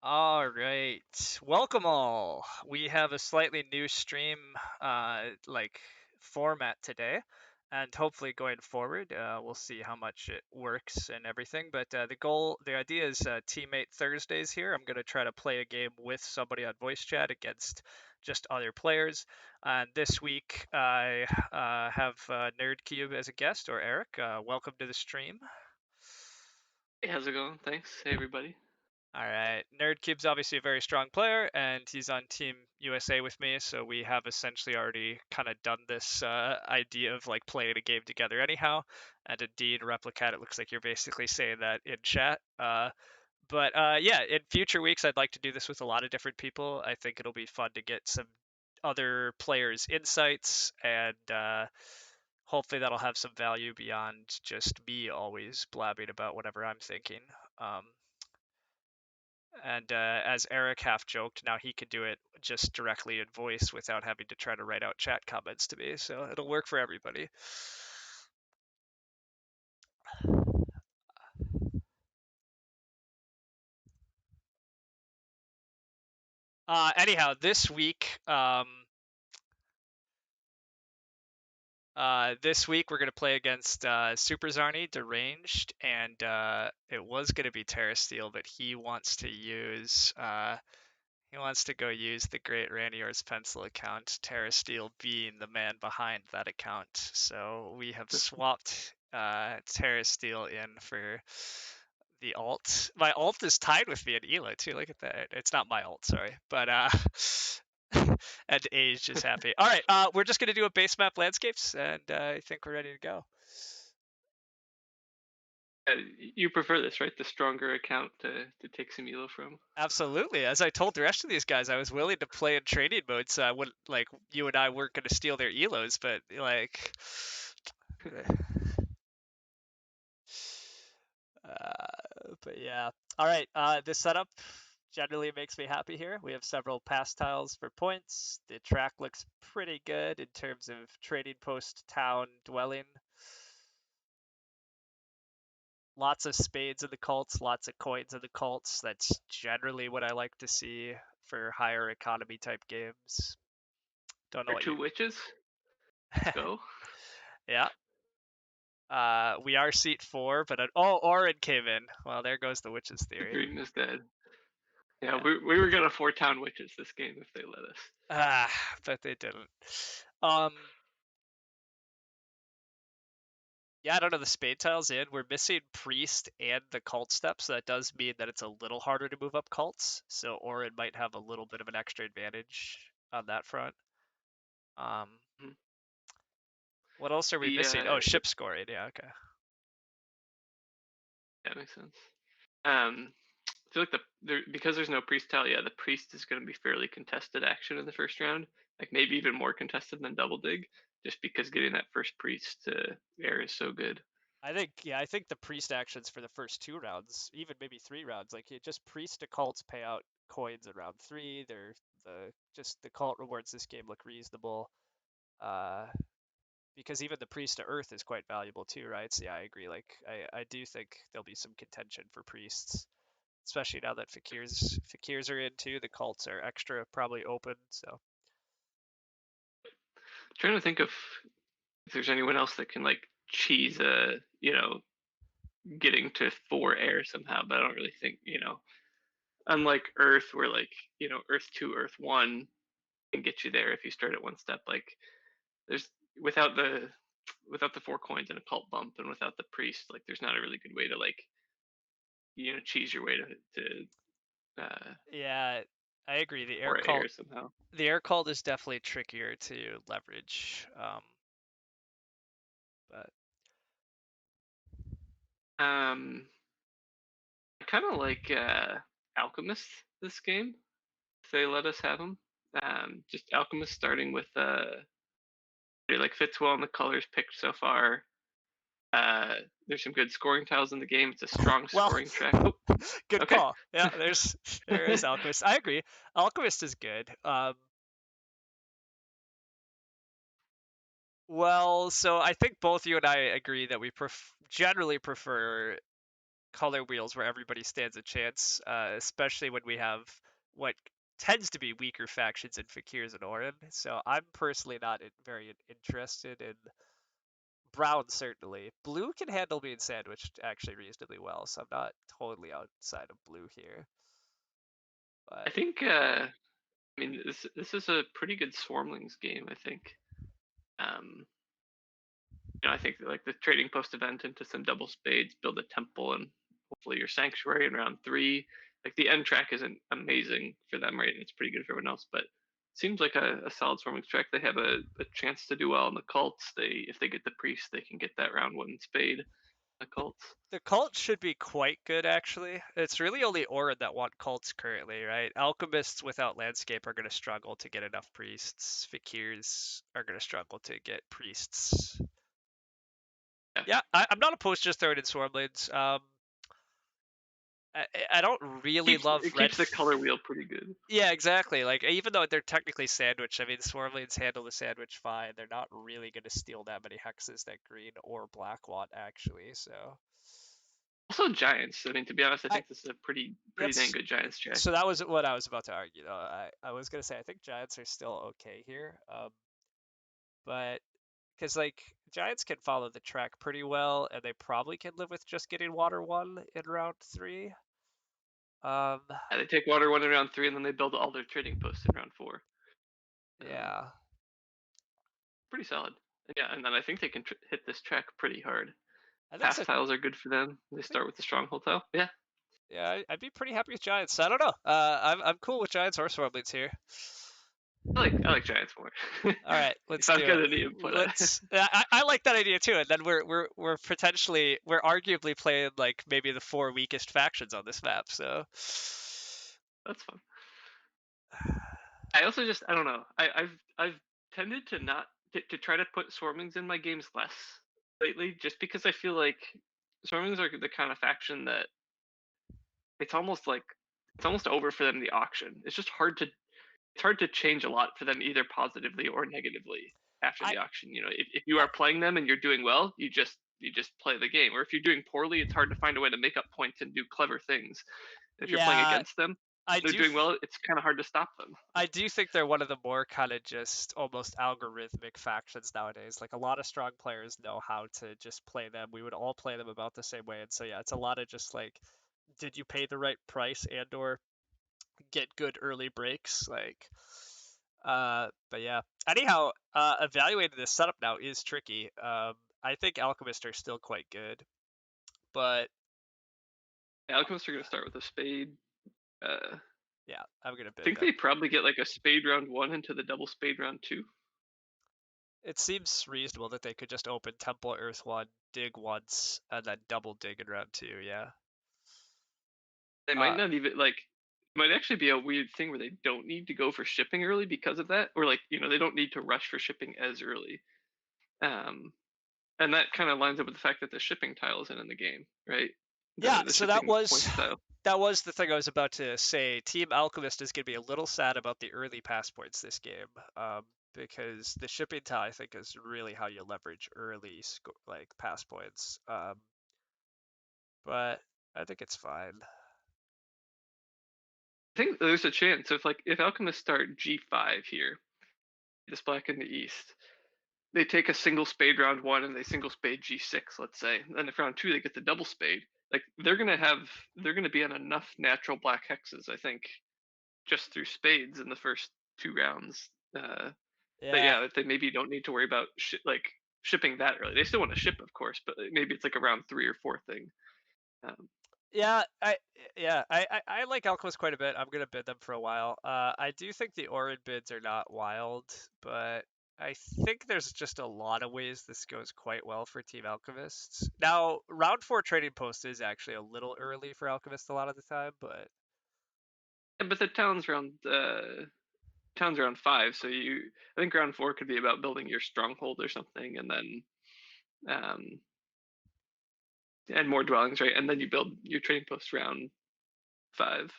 All right, welcome all. We have a slightly new stream, like format today, and hopefully going forward, we'll see how much it works and everything. But the idea is teammate Thursdays here. I'm gonna try to play a game with somebody on voice chat against just other players. And this week I have Nerdcube as a guest, or Eric. Welcome to the stream. Hey, how's it going? Thanks. Hey, everybody. All right. Nerdcube's obviously a very strong player, and he's on Team USA with me, so we have essentially already kind of done this idea of like playing a game together anyhow. And indeed, Replicat, it looks like you're basically saying that in chat. But yeah, in future weeks, I'd like to do this with a lot of different people. I think it'll be fun to get some other players' insights, and hopefully that'll have some value beyond just me always blabbing about whatever I'm thinking. Um, and as Eric half joked, now he can do it just directly in voice without having to try to write out chat comments to me. So it'll work for everybody. Anyhow, this week we're gonna play against Super Zarni, Deranged, and it was gonna be Terra Steel, but he wants to go use the Great Ranior's Pencil account, Terra Steel being the man behind that account. So we have swapped Terra Steel in for the alt. My alt is tied with me in Elo too. Look at that. It's not my alt, sorry. But and Age is happy. All right, we're just gonna do a base map landscapes, and I think we're ready to go. Uh, you prefer this, right? The stronger account to take some elo from. Absolutely. As I told the rest of these guys, I was willing to play in training mode, so I wouldn't like you and I weren't gonna steal their elos, but like, but yeah. All right. This setup generally makes me happy here. We have several pass tiles for points. The track looks pretty good in terms of trading post town dwelling. Lots of spades in the cults, lots of coins in the cults. That's generally what I like to see for higher economy type games. Don't know Or what two you. witches. Let's go. Yeah. We are seat 4, but oh, Orin came in. Well, there goes the witches theory. Green is dead. Yeah, Yeah. we were gonna four town witches this game if they let us. Ah, but they didn't. Um, yeah, I don't know. The spade tiles in. We're missing priest and the cult step, so that does mean that it's a little harder to move up cults. So Orin might have a little bit of an extra advantage on that front. Um, Mhm. what else are we The missing? Oh, ship scoring. Yeah, okay. that makes sense. I feel like because there's no priest tile. Yeah, the priest is gonna be fairly contested action in the first round. Like maybe even more contested than double dig, just because getting that first priest to air is so good. I think the priest actions for the first 2 rounds, even maybe 3 rounds, like it just priest to cults pay out coins in round 3. They're the cult rewards this game look reasonable. Uh, because even the priest to earth is quite valuable too, right? So yeah, I agree. Like I do think there'll be some contention for priests, especially now that fakirs are in too. The cults are extra probably open. So Trying to think of if there's anyone else that can like cheese getting to 4 air somehow, but I don't really think, unlike Earth where like, Earth 2, Earth 1 can get you there if you start at one step. Like there's without the without the 4 coins and a cult bump and without the priest, like there's not a really good way to like, cheese your way to yeah, I agree. or air somehow. The air cult is definitely trickier to leverage. But Um I kind of like Alchemist this game if they let us have them. Just Alchemist starting with it like fits well in the colors picked so far. There's some good scoring tiles in the game. It's a strong well, scoring track. Oh, good okay. call. Yeah, there is Alchemist. I agree. Alchemist is good. Well, so I think both you and I agree that we generally prefer color wheels where everybody stands a chance, especially when we have what tends to be weaker factions in Fakirs and Orin. So I'm personally not very interested in brown, certainly. Blue can handle being sandwiched actually reasonably well, so I'm not totally outside of blue here. I But think I mean this is a pretty good Swarmlings game. I think. Um, I think that, like the trading post event into some double spades, build a temple, and hopefully your sanctuary in round three. Like the end track isn't amazing for them, right? It's pretty good for everyone else, but seems like a solid Swarmlings track. They have a chance to do well in the cults. They if they get the priest, they can get that round one spade. The cults. the cult should be quite good, actually. It's really only Orin that want cults currently, right? Alchemists without landscape are going to struggle to get enough priests. Fakirs are going to struggle to get priests. Yeah, Yeah, I'm not opposed to just throwing in Swarmblades. I don't really love it red. keeps the color wheel pretty good. Yeah, exactly. Like even though they're technically sandwiched, I mean, Swarmblades handle the sandwich fine. They're not really going to steal that many hexes that green or black want actually. So Also giants. I mean, to be honest, I I think this is a pretty dang that's good giants track. so that was what I was about to argue. Though I was gonna say I think Giants are still okay here, but because like Giants can follow the track pretty well, and they probably can live with just getting water one in round three. Um, Yeah, they take water one in round three, and then they build all their trading posts in round four. Um, yeah, pretty solid. Yeah, and then I think they can hit this track pretty hard. I think Path so. tiles are good for them. They I think start with the stronghold tile. Yeah, yeah, I'd be pretty happy with Giants. I don't know. I'm cool with Giants or Swarmblades here. I like giants more. All right, If let's I've do got it. any input, I like that idea too. And then we're potentially we're arguably playing like maybe the four weakest factions on this map. So that's fun. I also just I don't know. I've tended to not to try to put swarmings in my games less lately, just because I feel like swarmings are the kind of faction that it's almost like it's almost over for them in the auction. It's hard to change a lot for them either positively or negatively after I, the auction. If you I are playing them and you're doing well, you just play the game. Or if you're doing poorly, it's hard to find a way to make up points and do clever things. If you're playing yeah, against them, I they're do doing well. It's kind of hard to stop them. I do think they're one of the more kind of just almost algorithmic factions nowadays. Like a lot of strong players know how to just play them. We would all play them about the same way. And so yeah, it's a lot of just like, did you pay the right price and or get good early breaks? Like, but yeah. Anyhow, evaluating this setup now is tricky. I think Alchemists are still quite good, but Alchemists are going to start with a spade. I yeah, I'm gonna bid think them. they probably get like a spade round one into the double spade round two. It seems reasonable that they could just open Temple Earth 1, dig once, and then double dig in round 2, yeah. They might Uh, not even like. It might actually be a weird thing where they don't need to go for shipping early because of that, or like they don't need to rush for shipping as early. Um, and that kind of lines up with the fact that the shipping tile isn't in the game, right? yeah, The so that shipping was points tile. that was the thing I was about to say. Team Alchemist is going to be a little sad about the early pass points this game, because the shipping tile I think is really how you leverage early like pass points. But I think it's fine. I think there's a chance if alchemists start G5 here, this black in the east, they take a single spade round one and they single spade G6, let's say. And if round two they get the double spade, like they're gonna be on enough natural black hexes, I think, just through spades in the first two rounds. That Yeah, yeah, that they maybe don't need to worry about shipping that early. They still want to ship, of course, but maybe it's like a round three or four thing. Um, Yeah, I like Alchemist quite a bit. I'm gonna bid them for a while. I do think the Orid bids are not wild, but I think there's just a lot of ways this goes quite well for Team Alchemists. Now, round four trading post is actually a little early for Alchemist a lot of the time, but but the town's around five, so I think round four could be about building your stronghold or something, and then um, and more dwellings, right? And then you build your trading post round five.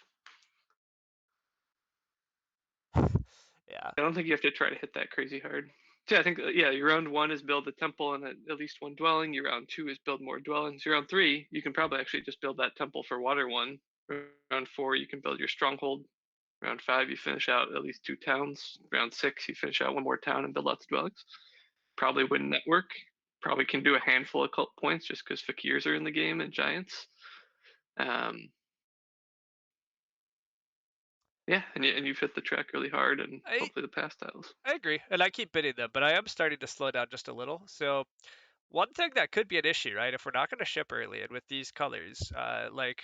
yeah. I don't think you have to try to hit that crazy hard. So yeah, I think yeah, your round one is build a temple and at least one dwelling. Your round two is build more dwellings. Your round three, you can probably actually just build that temple for water one. Round four, you can build your stronghold. Round five, you finish out at least two towns. Round six, you finish out one more town and build lots of dwellings. Probably win network. Probably can do a handful of cult points just because fakirs are in the game and giants. Um, yeah, and you've hit the track really hard and I hopefully the pass tiles. I agree, and I keep bidding them, but I am starting to slow down just a little. So one thing that could be an issue, right? If we're not going to ship early and with these colors, like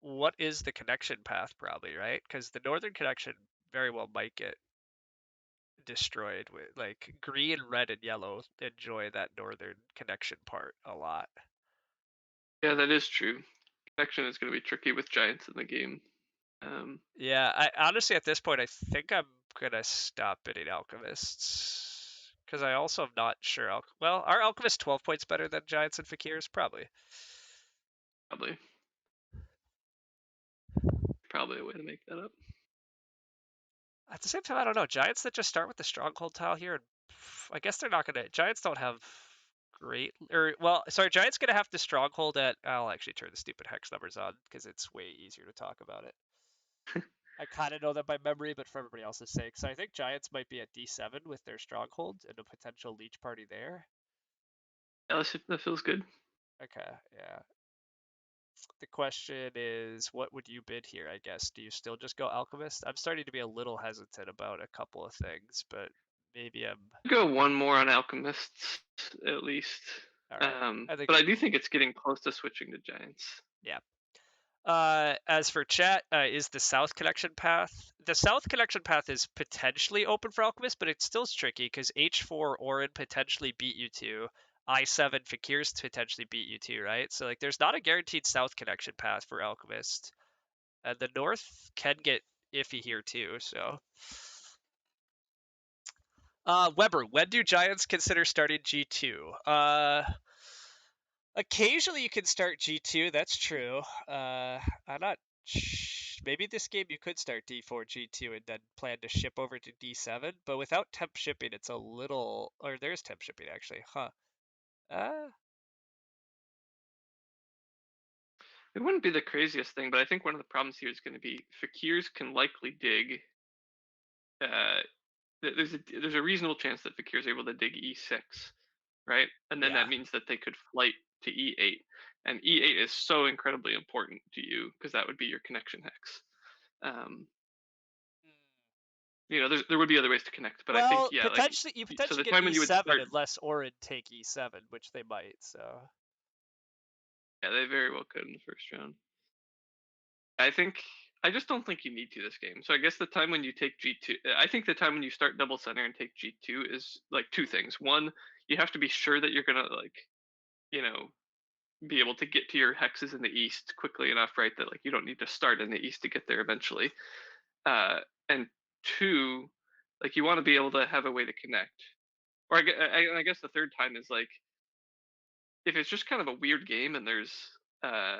what is the connection path probably, right? Because the northern connection very well might get destroyed with like green, red, and yellow enjoy that northern connection part a lot. Yeah, that is true. Connection is going to be tricky with giants in the game. Um, Yeah, I honestly at this point I think I'm gonna stop bidding alchemists because I also am not sure. Well, are alchemists 12 points better than giants and fakirs? Probably. probably, probably a way to make that up. At the same time, I don't know. Giants that just start with the stronghold tile here, and I guess they're not gonna. Giants don't have great, or well, sorry, Giants gonna have the stronghold at. I'll actually turn the stupid hex numbers on because it's way easier to talk about it. I kind of know that by memory, but for everybody else's sake. So I think Giants might be at D7 with their stronghold and a potential leech party there. Yeah, that feels good. Okay, yeah. The question is, what would you bid here, I guess? Do you still just go Alchemist? I'm starting to be a little hesitant about a couple of things, but maybe I'm. Go one more on alchemists at least. All right. I think But I we. do think it's getting close to switching to giants. Yeah. As for chat, is the south connection path? The south connection path is potentially open for Alchemist, but it's still tricky because H4 Orin potentially beat you to I7 Fakir's potentially beat you to, right? So like, there's not a guaranteed south connection path for Alchemist, and the north can get iffy here too. So, Weber, when do Giants consider starting G2? Occasionally you can start G2, that's true. I'm not. Maybe this game you could start D4 G2 and then plan to ship over to D7, but without temp shipping, it's a little. Or there's temp shipping actually, huh? Uh, It wouldn't be the craziest thing, but I think one of the problems here is going to be fakirs can likely dig. Uh, there's a reasonable chance that fakir is able to dig e6, right? And then yeah. that means that they could flight to e8, and e8 is so incredibly important to you because that would be your connection hex. Um, there would be other ways to connect, but I think Well, yeah, like potentially you so potentially the get time when you would E7 start, unless Orin take E7, which they might. So yeah, they very well could in the first round. I think I just don't think you need to this game. So I guess the time when you take G2, I think the time when you start double center and take G2 is like two things. One, you have to be sure that you're gonna like, you know, be able to get to your hexes in the east quickly enough, right? That like you don't need to start in the east to get there eventually. And two, like you want to be able to have a way to connect. Or I guess the third time is like if it's just kind of a weird game uh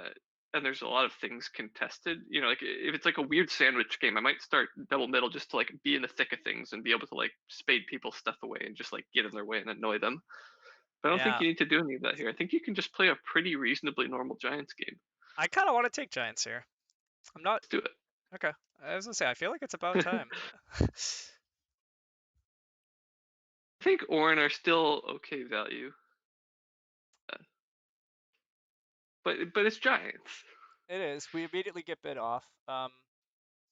and there's a lot of things contested, like if it's like a weird sandwich game, I might start double middle just to like be in the thick of things and be able to like spade people's stuff away and just like get in their way and annoy them. But I don't think yeah, you need to do any of that here. I think you can just play a pretty reasonably normal Giants game. I kind of want to take Giants here. I'm not. Let's do it. Okay. I was gonna say I feel like it's about time. I think Orin are still okay value, uh, but it's Giants. It is. We immediately get bid off.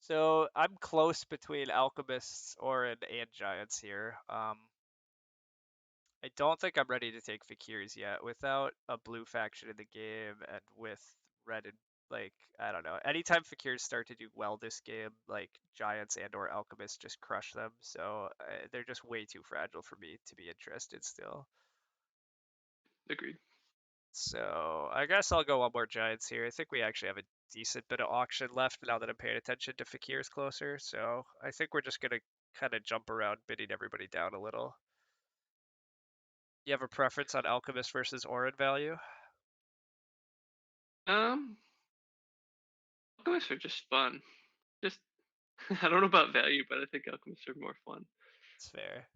So I'm close between Alchemists, Orin, and Giants here. I don't think I'm ready to take Fakirs yet. Without a blue faction in the game and with red and like I don't know. Anytime Fakirs start to do well this game, like Giants and or Alchemists just crush them. So they're just way too fragile for me to be interested still. Agreed. So I guess I'll go one more Giants here. I think we actually have a decent bit of auction left now that I'm paying attention to Fakir's closer. So I think we're just gonna kind of jump around bidding everybody down a little. You have a preference on Alchemist versus Orin value? Um, Alchemists are just fun. Just I don't know about value, but I think Alchemists are more fun. It's fair.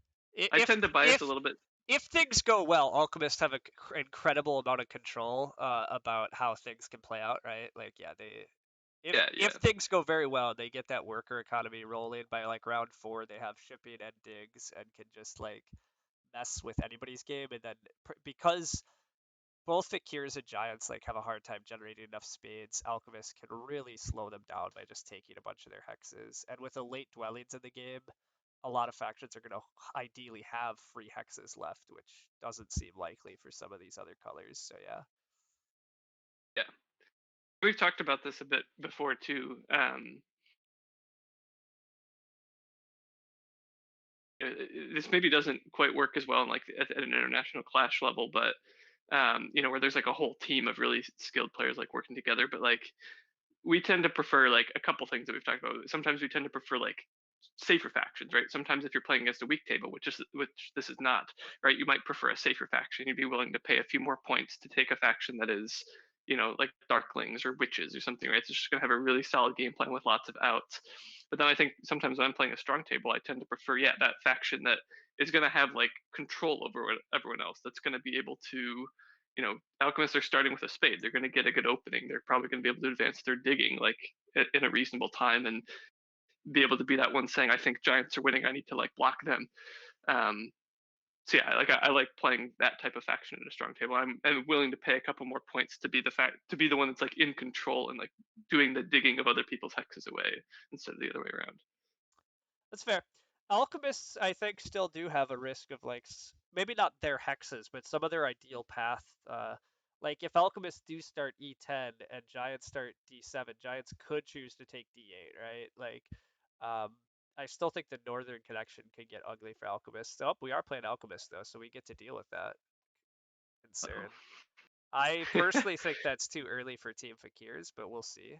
I tend to bias a little bit. if things go well, alchemists have an incredible amount of control about how things can play out, right? Like, yeah, they Yeah, if yeah, things go very well, they get that worker economy rolling by like round 4. They have shipping and digs and can just like mess with anybody's game. And then because both Fakirs and Giants like have a hard time generating enough spades, Alchemists can really slow them down by just taking a bunch of their hexes. And with the late dwellings in the game, a lot of factions are going to ideally have free hexes left, which doesn't seem likely for some of these other colors. So yeah. yeah. We've talked about this a bit before too. This maybe doesn't quite work as well in like at an international clash level, but where there's like a whole team of really skilled players like working together. But like we tend to prefer like a couple things that we've talked about. Sometimes we tend to prefer like safer factions, right? Sometimes if you're playing against a weak table, which this is not, right? You might prefer a safer faction. You'd be willing to pay a few more points to take a faction that is, like Darklings or Witches or something, right? It's just going to have a really solid game plan with lots of outs. But then I think sometimes when I'm playing a strong table, I tend to prefer, yeah, that faction that is going to have like control over everyone else. That's going to be able to, alchemists are starting with a spade. They're going to get a good opening. They're probably going to be able to advance their digging like in a reasonable time and be able to be that one saying, I think giants are winning. I need to like block them. Um, so yeah, like I like playing that type of faction in a strong table. I'm willing to pay a couple more points to be the one that's like in control and like doing the digging of other people's hexes away instead of the other way around. That's fair. Alchemists, I think, still do have a risk of like maybe not their hexes, but some of their ideal path. Like if alchemists do start E10 and giants start D7, giants could choose to take D8, right? Like, um, I still think the northern connection can get ugly for alchemists. Oh, we are playing alchemists though, so we get to deal with that Uh-oh. concern. I personally think that's too early for Team Fakirs, but we'll see.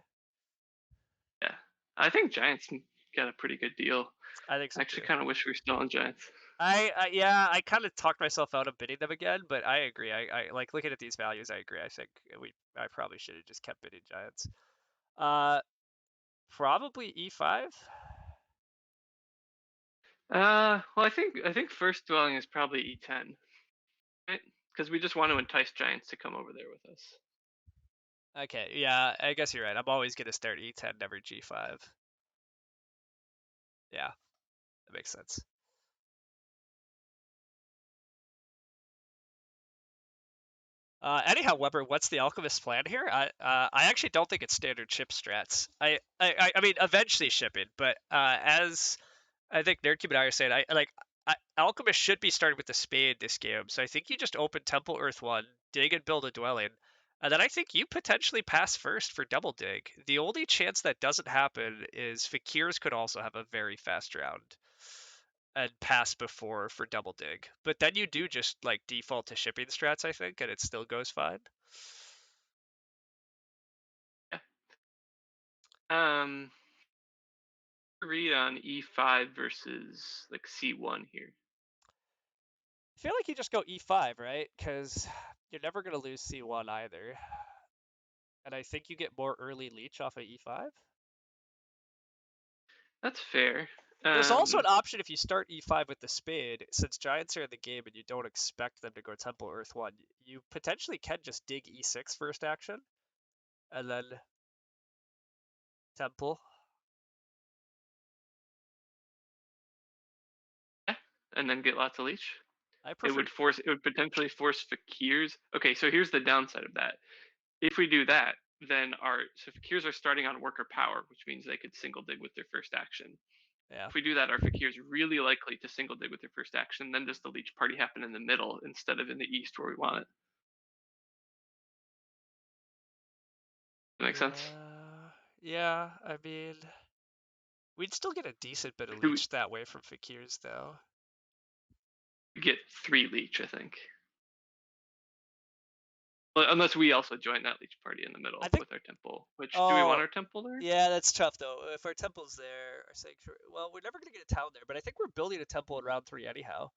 Yeah, I think giants got a pretty good deal. I think I so actually too. kind of wish we were still on giants. Yeah, I kind of talked myself out of bidding them again, but I agree. I like looking at these values. I agree. I think I probably should have just kept bidding Giants. Uh, probably E5. Well, I think first dwelling is probably E10, right? Because we just want to entice giants to come over there with us. Okay, yeah, I guess you're right. I'm always gonna start E10, never G5. Yeah, that makes sense. Anyhow, Weber, what's the alchemist plan here? I actually don't think it's standard chip strats. I mean, eventually shipping, but as I think Nerdcube and I are saying, Alchemist should be starting with the spade this game. So I think you just open Temple Earth 1, dig and build a dwelling, and then I think you potentially pass first for double dig. The only chance that doesn't happen is Fakirs could also have a very fast round and pass before for double dig. But then you do just like default to shipping strats, I think, and it still goes fine. Yeah. Um, read on E5 versus like C1 here. I feel like you just go E5, right? Because you're never going to lose C1 either. And I think you get more early leech off of E5. That's fair. There's also an Um, option if you start E5 with the spade, since giants are in the game and you don't expect them to go Temple Earth 1, you potentially can just dig E6 first action, and then Temple. yeah, and then get lots of leech. I It prefer. would force. It would potentially force fakirs. Okay, so here's the downside of that. If we do that, then our so fakirs are starting on worker power, which means they could single dig with their first action. Yeah. If we do that, our fakirs really likely to single dig with their first action. Then does the leech party happen in the middle instead of in the east where we want it? That makes sense. Yeah. Yeah, I mean, we'd still get a decent bit of We leech that way from Fakirs, though. get 3 leech, I think. Well, unless we also join that leech party in the I middle think. with our temple. Which do we want Oh, our temple there? yeah, that's tough, though. If our temple's there, our sanctuary. Well, we're never going to get a town there, but I think we're building a temple in round 3 anyhow.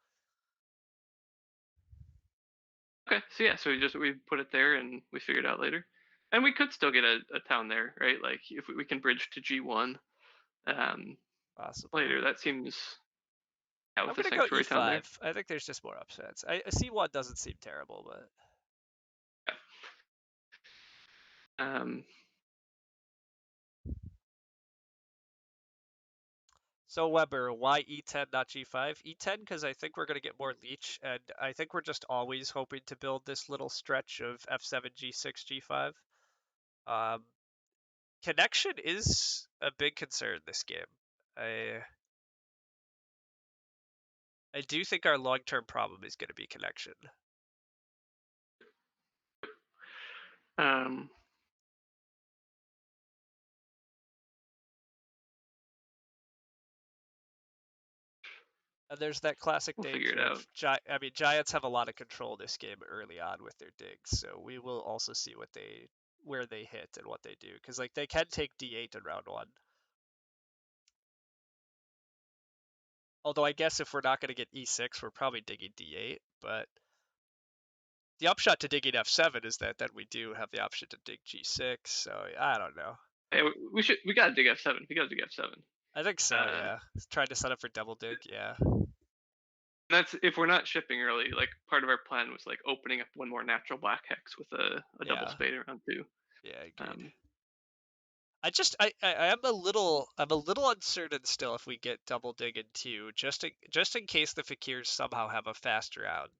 Okay, so yeah, so we put it there and we figure it out later, and we could still get a town there, right? Like if we can bridge to G1 um, Possibly. later, that seems. Yeah, I'm with the gonna go sanctuary town there. e5. I think there's just more upsets. C1 doesn't seem terrible, but Um, so Weber, why e10 not g5? E10 because I think we're gonna get more leech, and I think we're just always hoping to build this little stretch of f7, g6, g5. Um, Connection is a big concern this game. I I do think our long-term problem is going to be connection. um, And there's that classic we'll figure it danger out. of Giants have a lot of control this game early on with their digs, so we will also see where they hit and what they do, because like they can take d8 in round one. Although I guess if we're not going to get e6, we're probably digging d8. But the upshot to digging f7 is that then we do have the option to dig g6. So I don't know. Hey, we gotta dig f7. We gotta dig f7. I think so. Uh, Yeah, trying to set up for double dig. Yeah. that's if we're not shipping early. Like part of our plan was like opening up one more natural black hex with a double Yeah. spade around two. Yeah. Agreed. Um, I am a little uncertain still if we get double dig in two, just in case the Fakirs somehow have a fast round.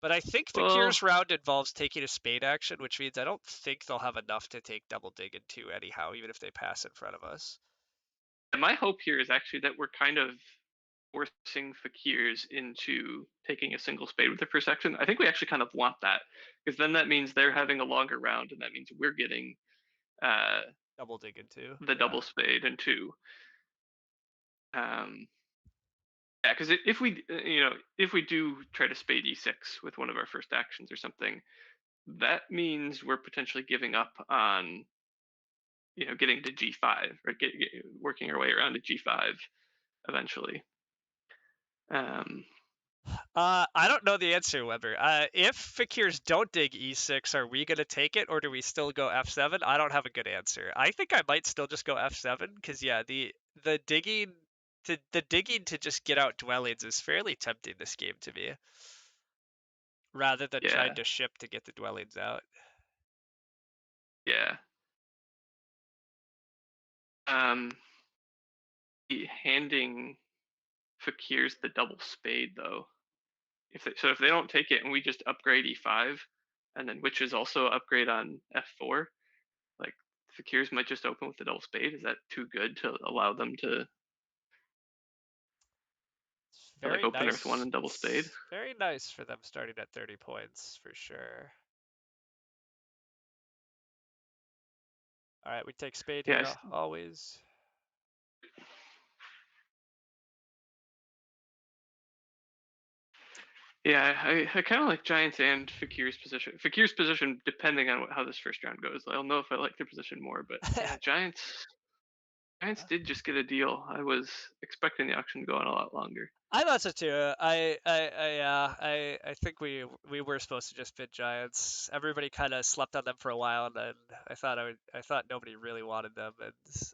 But I think well, Fakir's round involves taking a spade action, which means I don't think they'll have enough to take double dig in two anyhow, even if they pass in front of us. my hope here is actually that we're kind of forcing fakirs into taking a single spade with the first action. I think we actually kind of want that because then that means they're having a longer round, and that means we're getting uh, Double dig in two. the Yeah. double spade and two. Um, yeah, because if we if we do try to spade e6 with one of our first actions or something, that means we're potentially giving up on getting to g5 or working our way around to g5 eventually. Um, I don't know the answer, Weber. If Fakirs don't dig e6, are we gonna take it, or do we still go f7? I don't have a good answer. I think I might still just go f7, because yeah, the digging the digging to just get out dwellings is fairly tempting this game to me, rather than trying yeah, to ship to get the dwellings out. yeah. Um, handing fakirs the double spade though. If they don't take it and we just upgrade e5, and then witches also upgrade on f4, like fakirs might just open with the double spade. Is that too good to allow them It's to like very open earth one nice. and double spade? It's very nice for them starting at 30 points for sure. All right, we take spade Yeah, here always. yeah. I kind of like Giants and Fakir's position. Fakir's position, depending on how this first round goes, I'll know if I like their position more. But yeah, Giants did just get a deal. I was expecting the auction to go on a lot longer. I thought so too. I think we were supposed to just bid Giants. Everybody kind of slept on them for a while, and then I thought nobody really wanted them, and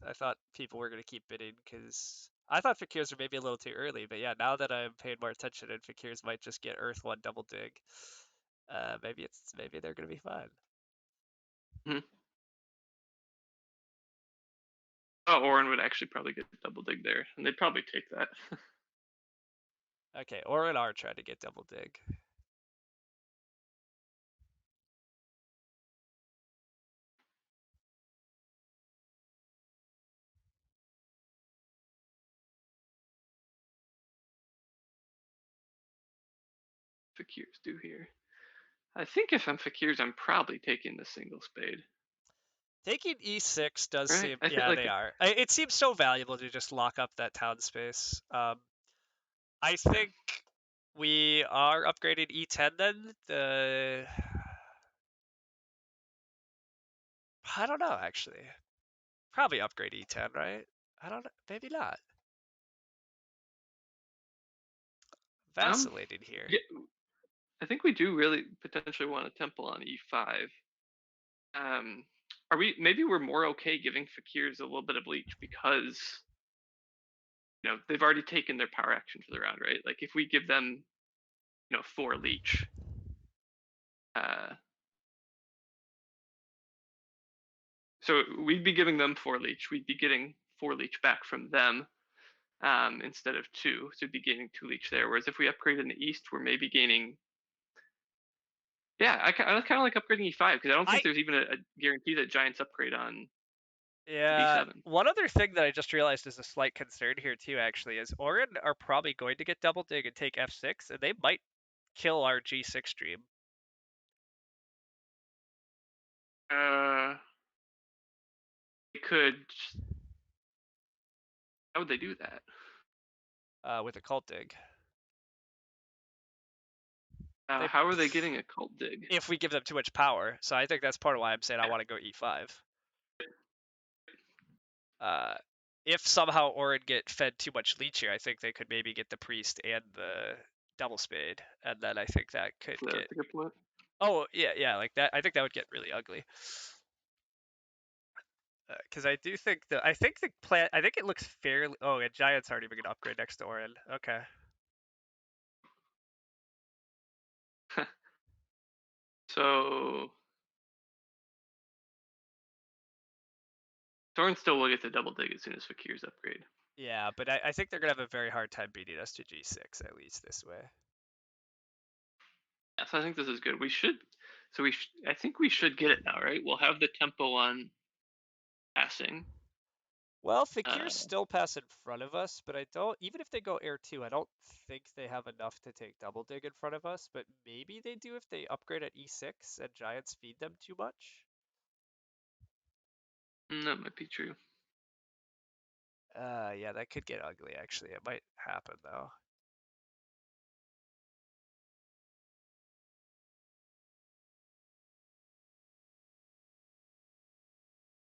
I thought people were gonna keep bidding because I thought Fakirs were maybe a little too early. But yeah, now that I'm paying more attention, and Fakirs might just get Earth one double dig, maybe they're gonna be fine. Hmm. Oh, Oren would actually probably get double dig there, and they'd probably take that. Okay, Orin R tried to get double dig. Fakirs do here. I think if I'm Fakirs, I'm probably taking the single spade. Taking e6 does Right? seem, I think yeah, like they are. It seems so valuable to just lock up that town space. I yeah. think we are upgrading E10 then. I don't know actually. Probably upgrade E10, right? I don't know. Maybe not. Um, Vacillating here. yeah, I think we do really potentially want a temple on e5. Um, are we? Maybe we're more okay giving Fakirs a little bit of leech because they've already taken their power action for the round, right? Like if we give them 4 leech, uh, so we'd be giving them 4 leech. We'd be getting 4 leech back from them instead of 2. So we'd be gaining 2 leech there. Whereas if we upgrade in the east, we're maybe gaining. Yeah, I kind of like upgrading E5 because I don't think I there's even a guarantee that Giants upgrade on to Yeah, E7. one other thing that I just realized is a slight concern here too, actually, is Orin are probably going to get double dig and take F6, and they might kill our G6 dream. They could. How would they do that? With a cult dig. They How are they getting a cult dig? if we give them too much power. So I think that's part of why I'm saying I want to go E5. Uh, if somehow Orin get fed too much leech here, I think they could maybe get the priest and the double spade, and then I think that could get. That's a good point. Oh yeah, like that. I think that would get really ugly. Because I do think I think the plan. I think it looks fairly. Oh, and Giants aren't even gonna upgrade next to Orin. Okay. So Thorn still will get the double dig as soon as Fakir's upgrade. Yeah, but I think they're gonna have a very hard time beating us to G6 at least this way. Yeah, so I think this is good. We should. So I think we should get it now, right? We'll have the tempo on passing. Well, Uh, Fakir's still pass in front of us, but I don't. Even if they go air 2, I don't think they have enough to take double dig in front of us. But maybe they do if they upgrade at E6 and Giants feed them too much. that might be true. Yeah, that could get ugly. Actually, it might happen though.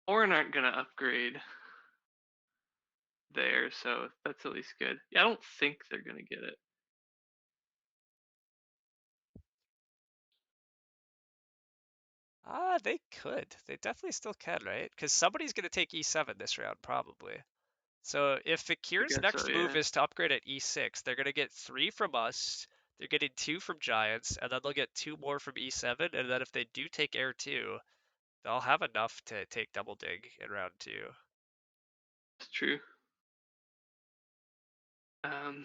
Orin aren't gonna upgrade there, so that's at least good. Yeah, I don't think they're gonna get it. They could. They definitely still can, right? Because somebody's gonna take E7 this round probably. So if I Fakir's guess so. next move Yeah, is to upgrade at E6, they're gonna get 3 from us. They're getting 2 from Giants, and then they'll get 2 more from E7. And then if they do take Air 2, they'll have enough to take Double Dig in round 2. it's true. Um,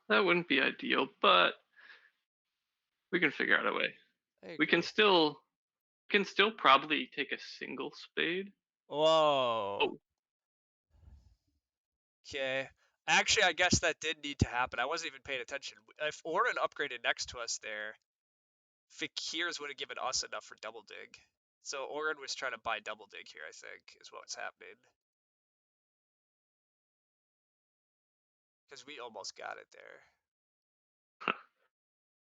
that wouldn't be ideal, but we can figure out a way. I We agree. can still probably take a single spade. Whoa. Oh, Okay. Actually, I guess that did need to happen. I wasn't even paying attention. If Orin upgraded next to us there, Fakir's would have given us enough for Double Dig. So Orin was trying to buy Double Dig here, I think, is what's happening. Because we almost got it there.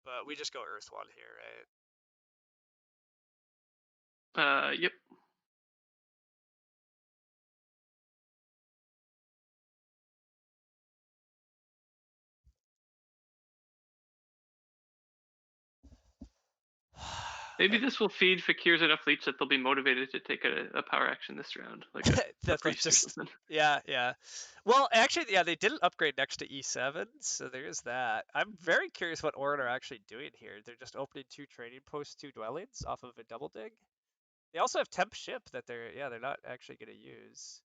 But we just go Earth 1 here, right? yep. Maybe this will feed Fakir's enough leech that they'll be motivated to take a power action this round, like a That priest or just something. yeah. Well, actually, yeah, they didn't upgrade next to E7, so there is that. I'm very curious what Orin are actually doing here. They're just opening 2 trading posts, 2 dwellings off of a double dig. They also have temp ship that they're not actually gonna use.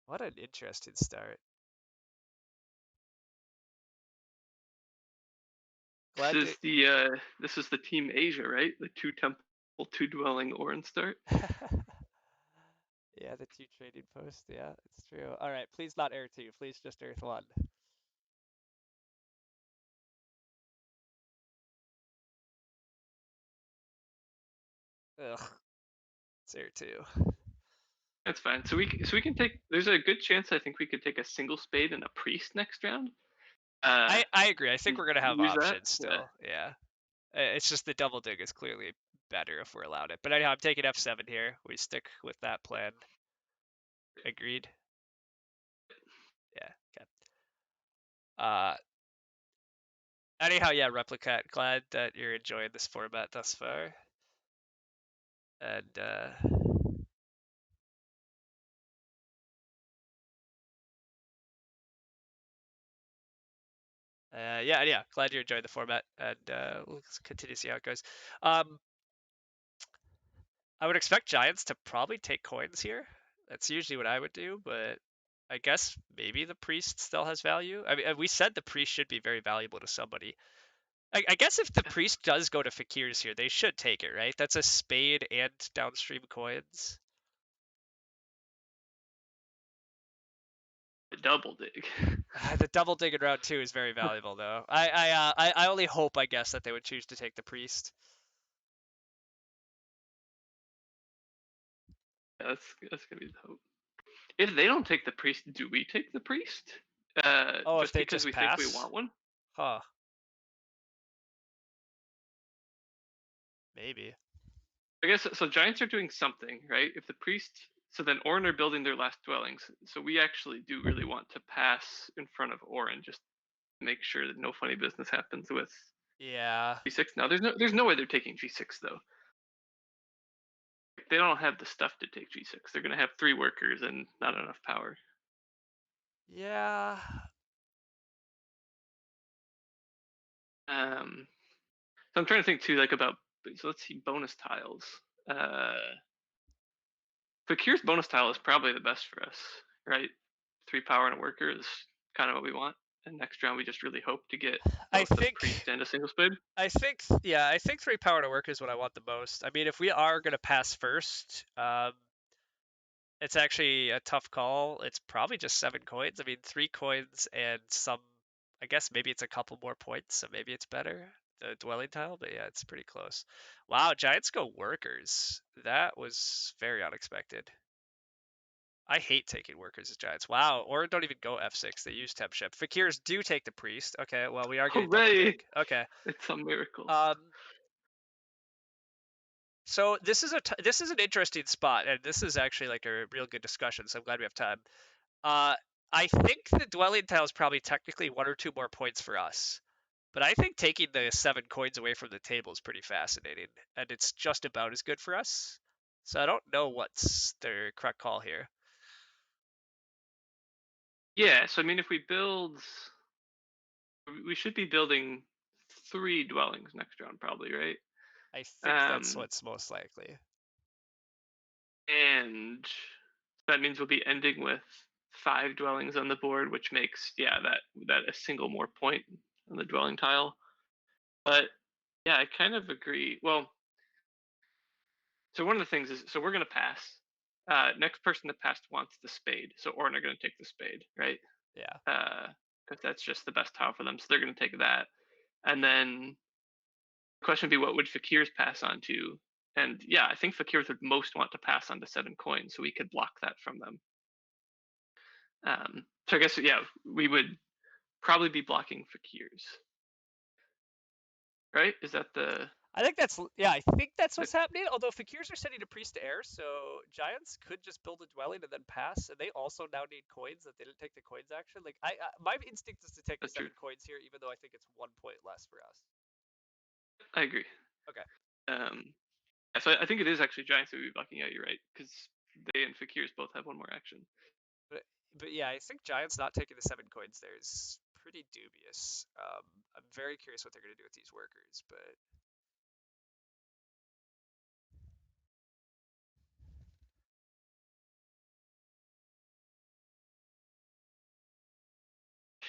What an interesting start. Glad to This is the Team Asia, right? The 2 temple, 2 dwelling Orin start. Yeah, the 2 trading posts. Yeah, it's true. All right, please not Air 2. Please just Earth 1. Ugh, it's Air 2. That's fine. So we can take. There's a good chance I think we could take a single spade and a priest next round. I agree. I think And we're gonna have use that. options Yeah. still. Yeah. It's just the double dig is clearly better if we're allowed it. But anyhow, I'm taking F7 here. We stick with that plan. Agreed. Yeah. Okay. Uh, anyhow, yeah, Replicat. Glad that you're enjoying this format thus far. And Yeah. Glad you're enjoying the format, and we'll continue to see how it goes. Um, I would expect Giants to probably take coins here. That's usually what I would do, but I guess maybe the priest still has value. I mean, we said the priest should be very valuable to somebody. I guess if the priest does go to fakirs here, they should take it, right? That's a spade and downstream coins. The double dig. The double dig in round two is very valuable, though. I only hope, I guess, that they would choose to take the priest. Yeah, that's gonna be the hope. If they don't take the priest, do we take the priest? Oh, if Just they because just we think we pass? want one? Huh. Maybe. I guess so. Giants are doing something, right? If the priest, so then Orin are building their last dwellings. So we actually do really want to pass in front of Orin, just to make sure that no funny business happens with Yeah. G6. Now, there's no way they're taking G6 though. They don't have the stuff to take G6. They're gonna have 3 workers and not enough power. Yeah. So I'm trying to think too, like about. So let's see, bonus tiles. Fakir's bonus tile is probably the best for us, right? 3 power and a worker is kind of what we want. And next round we just really hope to get I both a think priest and a single spade. I think 3 power to work is what I want the most. I mean, if we are gonna pass first, it's actually a tough call. It's probably just 7 coins. I mean, 3 coins and some. I guess maybe it's a couple more points, so maybe it's better the dwelling tile. But yeah, it's pretty close. Wow, Giants go workers. That was very unexpected. I hate taking workers as Giants. Wow, or don't even go F6. They use temp ship. Fakirs do take the priest. Okay, well we are getting double Hooray! dig. Okay. It's a miracle. Um, so this is an interesting spot, and this is actually like a real good discussion. So I'm glad we have time. Uh, I think the dwelling tile is probably technically 1 or 2 more points for us, but I think taking the 7 coins away from the table is pretty fascinating, and it's just about as good for us. So I don't know what's the correct call here. Yeah, so I mean, if we build, we should be building 3 dwellings next round, probably, right? I think that's Um, what's most likely. and that means we'll be ending with 5 dwellings on the board, which makes that a single more point on the dwelling tile. But yeah, I kind of agree. Well, so one of the things is, so we're gonna pass. Next person that passed wants the spade, so Orin are gonna take the spade, right? Yeah. Because that's just the best tile for them, so they're gonna take that. And then the question would be, what would Fakir's pass on to? And yeah, I think Fakir's would most want to pass on to 7 coins, so we could block that from them. So I guess yeah, we would probably be blocking Fakir's, right? Is that the I think that's I think that's what's happening. Although Fakirs are sending a priest to air, so Giants could just build a dwelling and then pass, and they also now need coins that they didn't take the coins action. Like my instinct is to take the that's true? 7 coins here, even though I think it's 1 point less for us. I agree. Okay, So I think it is actually Giants that would be blocking out. You're right, because they and Fakir's both have 1 more action. but but yeah, I think Giants not taking the 7 coins there is pretty dubious. I'm very curious what they're gonna do with these workers, but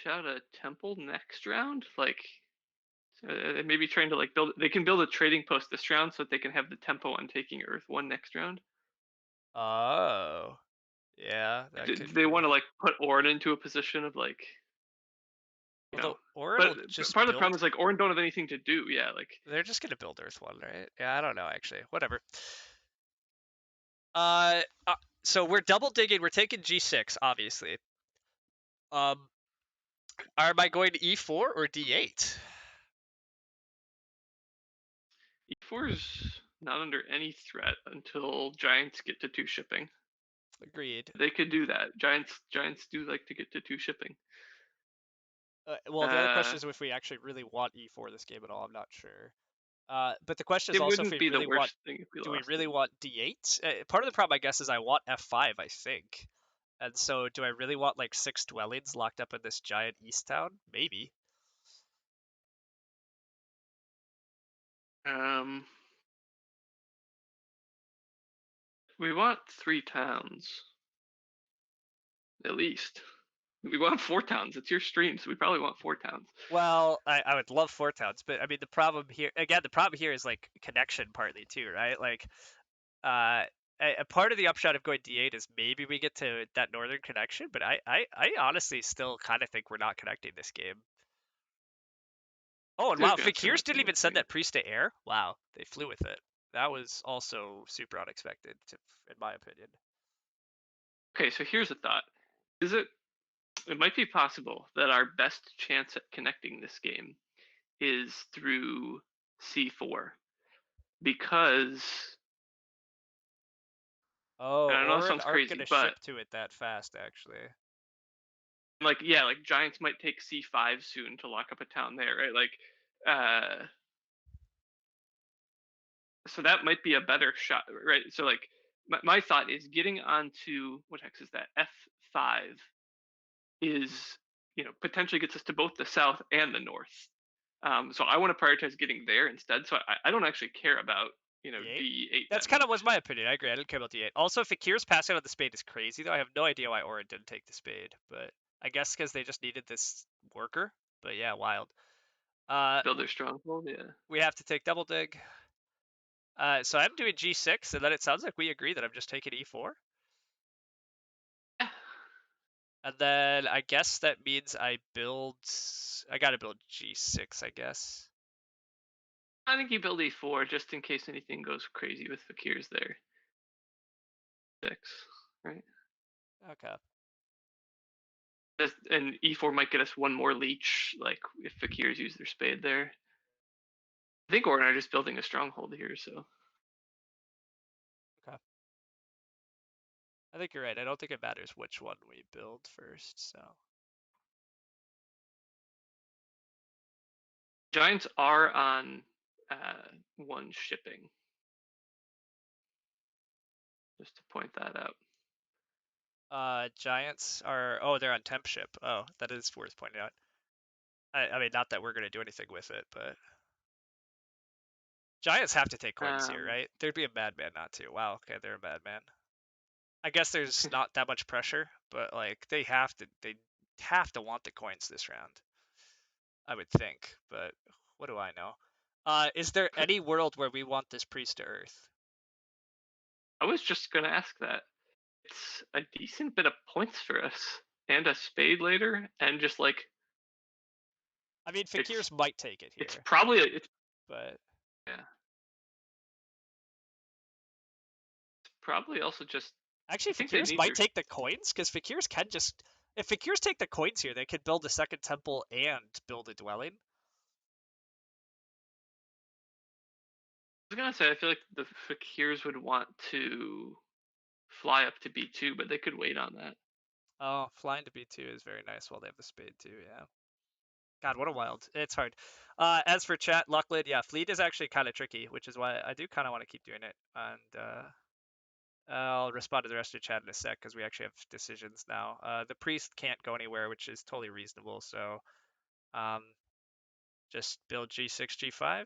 Shout a temple next round, like maybe trying to like build. They can build a trading post this round so that they can have the tempo on taking Earth 1 next round. oh yeah, that could They be. want to like put Orin into a position of like, you know. Although Orin But will just part of the problem build. is like Orin don't have anything to do. Yeah, like They're just gonna build Earth one, right? Yeah, I don't know actually. Whatever. So we're double digging. We're taking G6, obviously. Um, am I going to E4 or D8? E4 is not under any threat until Giants get to 2 shipping. Agreed. They could do that. Giants do like to get to 2 shipping. Well, the other question Uh, is if we actually really want E4 this game at all. I'm not sure. But the question is it also if wouldn't we be the really want. worst thing if we Do we lost really it. want D8? Part of the problem, I guess, is I want F5. I think. And so, do I really want like 6 dwellings locked up in this giant east town? Maybe. Um, we want 3 towns at least. We want 4 towns. It's your stream, so we probably want 4 towns. Well, I would love 4 towns, but I mean the problem here again, the problem here is like connection partly too, right? Like a part of the upshot of going D8 is maybe we get to that northern connection, but I honestly still kind of think we're not connecting this game. Oh, and Who's wow, gonna Fakirs connect didn't in even this send game? that priest to air. Wow, they flew with it. That was also super unexpected, in my opinion. Okay, so here's a thought. Is it? It might be possible that our best chance at connecting this game is through C4 because Oh, and I know it Orin sounds aren't crazy, gonna but ship to it that fast, actually. like yeah, like Giants might take C5 soon to lock up a town there, right? Like so that might be a better shot, right? So like my thought is getting onto what hex is that F5 is potentially gets us to both the south and the north. So I want to prioritize getting there instead. So I don't actually care about D8? D8 That's that kind much. of was my opinion. I agree. I didn't care about D8. Also, Fakir's passing out the spade is crazy, though. I have no idea why Orin didn't take the spade, but I guess because they just needed this worker. But yeah, wild. Uh, Build their stronghold, yeah. we have to take double dig. So I'm doing G6, and then it sounds like we agree that I'm just taking E4. Yeah, And then I guess that means I gotta build G6, I guess. I think you build E4 just in case anything goes crazy with Fakir's there. 6, right? Okay. And E4 might get us one more leech, like if Fakirs use their spade there. I think Orin are just building a stronghold here, so Okay. I think you're right. I don't think it matters which one we build first, so. Giants are on one shipping. Just to point that out. Giants are, oh, they're on temp ship. Oh, that is worth pointing out. I mean, not that we're gonna do anything with it, but Giants have to take coins here, Um, right? There'd be a madman not to. Wow, okay, they're a madman. I guess there's not that much pressure, but like they have to want the coins this round. I would think, but what do I know? Is there any world where we want this priest to Earth? I was just gonna ask that. It's a decent bit of points for us, and a spade later, and just like I mean, it's Fakirs might take it it's here, probably it's but yeah, it's probably also just actually, I think they Fakirs need might their. take the coins because Fakirs can just. If Fakirs take the coins here, they could build a second temple and build a dwelling. I was gonna say I feel like the Fakirs would want to fly up to B2, but they could wait on that. Oh, flying to B2 is very nice while they have the spade too, yeah. God, what a wild. It's hard. As for chat, Lucklid, yeah, fleet is actually kind of tricky, which is why I do kind of want to keep doing it. And I'll respond to the rest of the chat in a sec because we actually have decisions now. The priest can't go anywhere, which is totally reasonable. So um, just build G6, G5.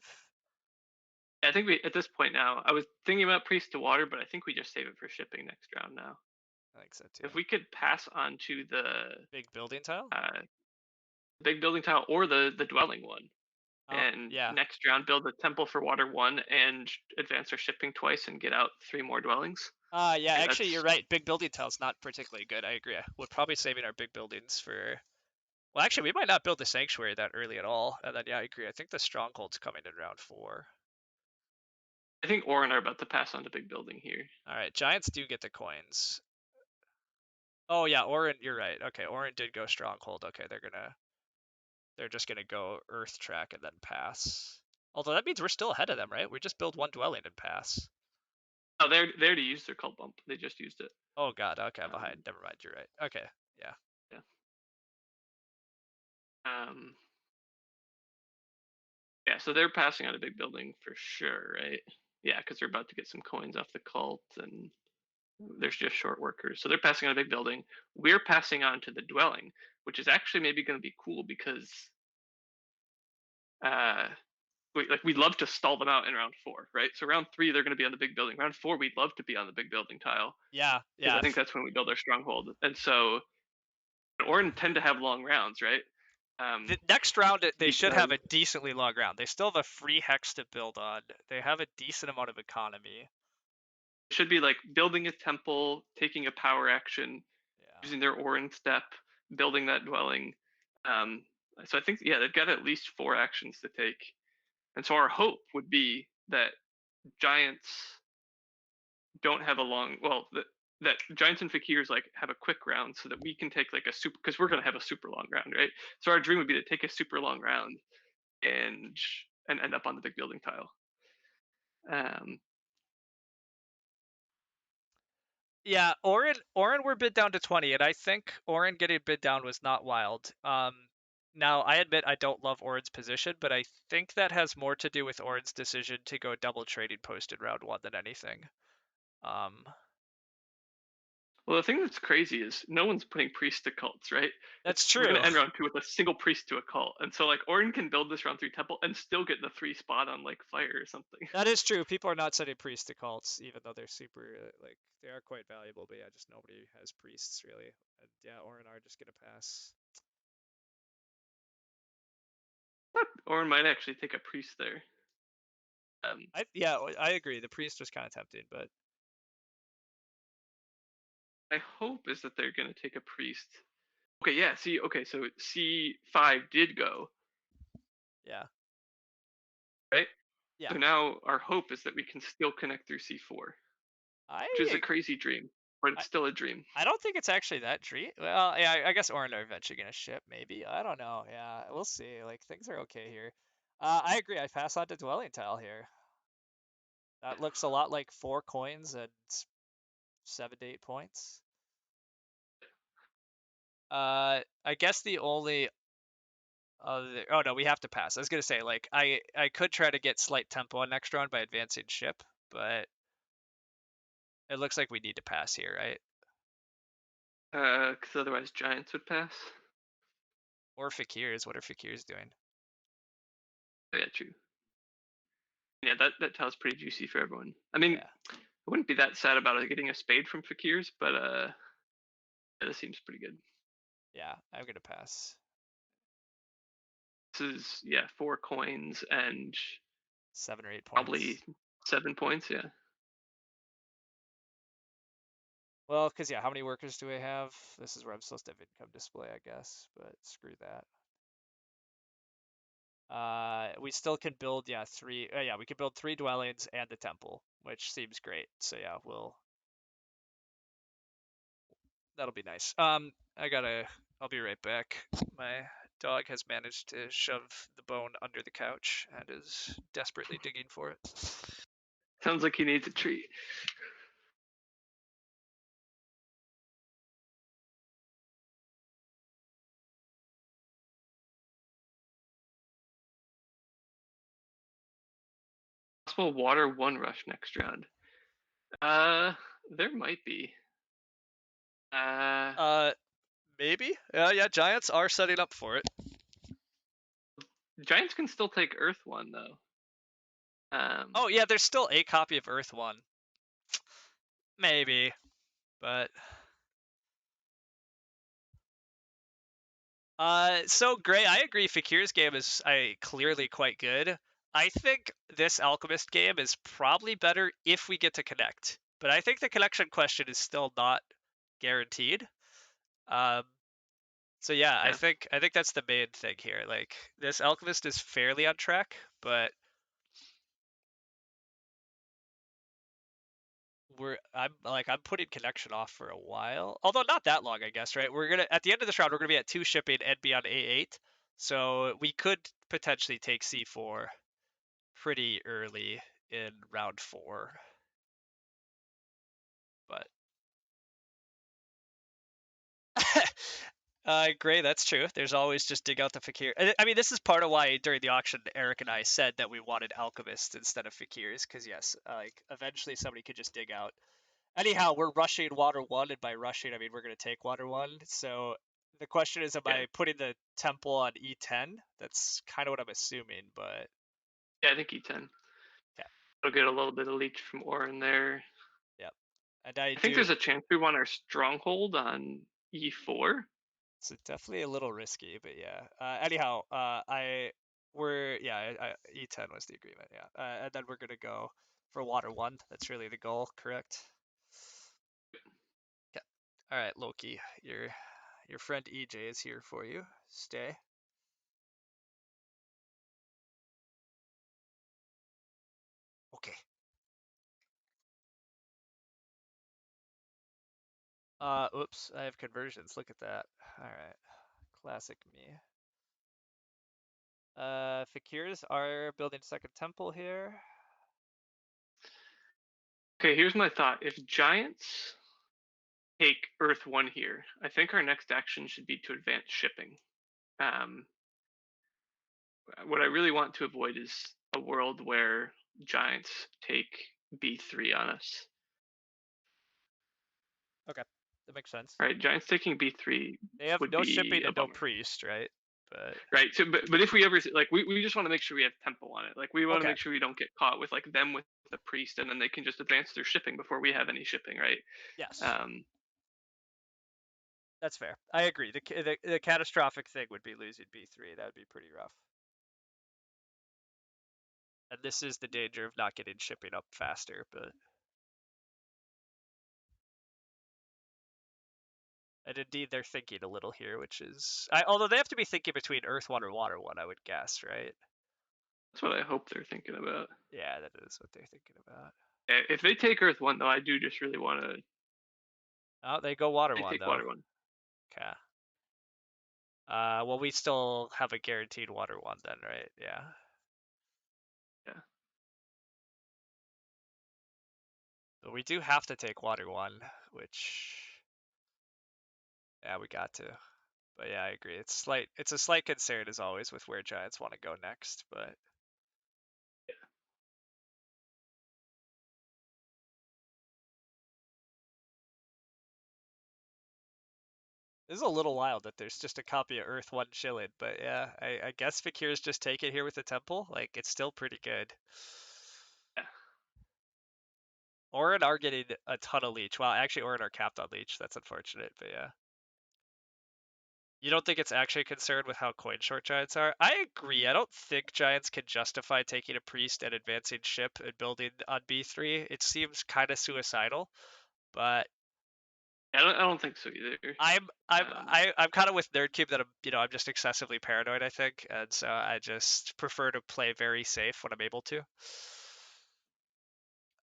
I think we at this point now. I was thinking about priest to water, but I think we just save it for shipping next round now. I think so too. If we could pass on to the Big building tile. uh, big building tile or the dwelling one, Oh, and yeah. next round build the temple for water 1 and advance our shipping twice and get out 3 more dwellings. Yeah, Yeah, actually, you're that's right. Big building tile's not particularly good. I agree. We're probably saving our big buildings for. Well, actually, we might not build the sanctuary that early at all. And then, yeah, I agree. I think the stronghold's coming in round 4. I think Orin are about to pass on to big building here. All right, Giants do get the coins. Oh yeah, Orin, you're right. Okay, Orin did go stronghold. Okay, they're just gonna go Earth track and then pass. Although that means we're still ahead of them, right? We just build one dwelling and pass. Oh, they're to use their cult bump. They just used it. Oh god, okay, I'm behind. Um, Never mind, you're right. Okay, yeah. yeah. Um, yeah. So they're passing on a big building for sure, right? Yeah, because they're about to get some coins off the cult, and there's just short workers. So they're passing on a big building. We're passing on to the dwelling, which is actually maybe going to be cool because uh, we'd love to stall them out in round 4, right? So round 3 they're going to be on the big building. Round 4 we'd love to be on the big building tile Yeah, because I yeah. think that's when we build our stronghold. And so Orin tend to have long rounds, right? The next round, they should have Because a decently long round. They still have a free hex to build on. They have a decent amount of economy. it should be like building a temple, taking a power action, Yeah. using their Orin step, building that dwelling. Um, so I think yeah, they've got at least 4 actions to take. And so our hope would be that giants don't have a long that giants and fakirs like have a quick round so that we can take like a super because we're going to have a super long round, right? So our dream would be to take a super long round and end up on the big building tile. um Yeah, Orin were bid down to 20, and I think Orin getting bid down was not wild. Now I admit I don't love Orin's position, but I think that has more to do with Orin's decision to go double trading post in round 1 than anything. Um, well, the thing that's crazy is no one's putting priest to cults, right? that's We're going true. to end round 2 with a single priest to a cult, and so like Orin can build this round 3 temple and still get the 3 spot on like fire or something. That is true. People are not sending priests to cults, even though they're super like they are quite valuable. But yeah, just nobody has priests really. And yeah, Orin are just gonna pass. Orin might actually take a priest there. I agree. The priest was kind of tempting, but My hope is that they're going to take a priest. Okay, yeah. See, okay, so C5 did go, yeah, right? yeah. So now our hope is that we can still connect through C4, which is a I crazy dream, but I, it's still a dream. I don't think it's actually that dream. Well, yeah, I guess Orin are eventually gonna ship. Maybe I don't know. Yeah, we'll see. Like things are okay here. I agree. I pass on to dwelling tile here. That looks a lot like 4 coins and 7 to 8 points. I guess the only oh no, we have to pass. I was gonna say like I could try to get slight tempo on next round by advancing ship, but it looks like we need to pass here, right? Because otherwise giants would pass. Or Fakirs. What are Fakirs doing? Oh, yeah, true. Yeah, that tile's pretty juicy for everyone. I mean, Yeah, I wouldn't be that sad about it getting a spade from fakirs, but yeah, this seems pretty good. yeah. I'm gonna pass. This is yeah, 4 coins and 7 or 8 points. probably 7 points. Yeah, Well, because yeah, how many workers do I have? This is where I'm supposed to have income display, I guess, but screw that. We still can build, yeah, three. Yeah, we can build 3 dwellings and the temple, which seems great. So yeah, that'll be nice. I'll be right back. My dog has managed to shove the bone under the couch and is desperately digging for it. sounds like he needs a treat. Possible water 1 rush next round. Uh, there might be. Uh, Uh, maybe. Yeah, Giants are setting up for it. Giants can still take Earth 1 though. Oh yeah, there's still a copy of Earth One. Maybe, but so Gray, I agree. Fakir's game is clearly quite good. I think this Alchemist game is probably better if we get to connect, but I think the connection question is still not guaranteed. Um, so yeah, yeah, I think that's the main thing here. Like this Alchemist is fairly on track, but I'm putting connection off for a while. Although not that long, I guess, right? We're gonna at the end of this round we're gonna be at 2 shipping and be on A8. So we could potentially take C4 pretty early in round 4. But Gray, that's true. There's always just dig out the Fakir. I mean, this is part of why during the auction Eric and I said that we wanted Alchemists instead of Fakirs, because yes, like eventually somebody could just dig out. Anyhow, we're rushing water 1, and by rushing I mean we're gonna take water 1. So the question is, am yeah. I putting the temple on E10? That's kind of what I'm assuming, but Yeah, I think E10. Okay. I'll get a little bit of leech from ore in there. Yep. And I I think do. there's a chance we want our stronghold on E4. It's definitely a little risky, but yeah. Anyhow, E10 was the agreement, yeah. And then we're gonna go for water one. That's really the goal, correct? Okay. All right, Loki, your friend EJ is here for you. Stay. Okay. Oops, I have conversions. Look at that. All right. Classic me. Fakirs are building second temple here. Okay, here's my thought. If giants take Earth 1 here, I think our next action should be to advance shipping. Um, what I really want to avoid is a world where giants take B3 on us. Okay, that makes sense. Right, giants taking B3 They have would no be shipping a and no bummer. priest, right? But Right, so but if we ever like we just want to make sure we have tempo on it. Like we want to okay, make sure we don't get caught with like them with the priest, and then they can just advance their shipping before we have any shipping, right? yes, Um, that's fair. I agree. The catastrophic thing would be losing B3. That would be pretty rough. And this is the danger of not getting shipping up faster, but and indeed they're thinking a little here, which is although they have to be thinking between Earth One or Water One, I would guess, right? that's what I hope they're thinking about. Yeah, that is what they're thinking about. If they take Earth 1, though, I do just really want to. Oh, they go Water They One take though. Water 1. Okay. Well, we still have a guaranteed Water One then, right? Yeah. Yeah. But we do have to take Water One, which yeah, we got to. But yeah, I agree. It's a slight concern as always with where Giants want to go next, but this is a little wild that there's just a copy of Earth One chilling. But yeah, I guess Fakir's just take it here with the temple. Like it's still pretty good. Yeah. Orin are getting a ton of leech. Well, actually, Orin are capped on leech. That's unfortunate, but yeah. You don't think it's actually a concern with how coin short Giants are? I agree. I don't think Giants can justify taking a priest and advancing ship and building on B3. It seems kind of suicidal, but I don't think so either. Um, I'm kind of with Nerdcube that I'm just excessively paranoid, I think, and so I just prefer to play very safe when I'm able to.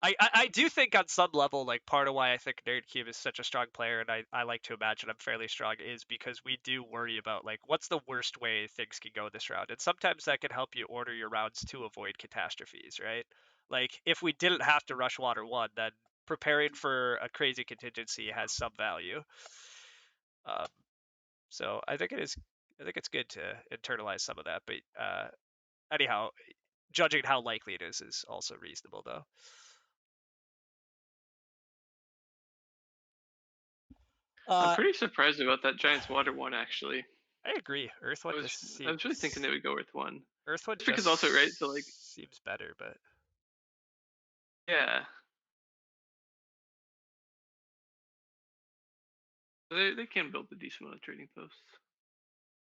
I do think on some level, like part of why I think Nerdcube is such a strong player, and I like to imagine I'm fairly strong, is because we do worry about like what's the worst way things can go this round, and sometimes that can help you order your rounds to avoid catastrophes, right? Like if we didn't have to rush water one, then preparing for a crazy contingency has some value. Um, so I think it's good to internalize some of that, but anyhow, judging how likely it is also reasonable though. I'm Uh, pretty surprised about that Giants Water 1, actually. I agree. I was I was really thinking they would go with 1. Earthwood Just because also, right? So, like, just seems better, but yeah. They can build a decent amount of trading posts.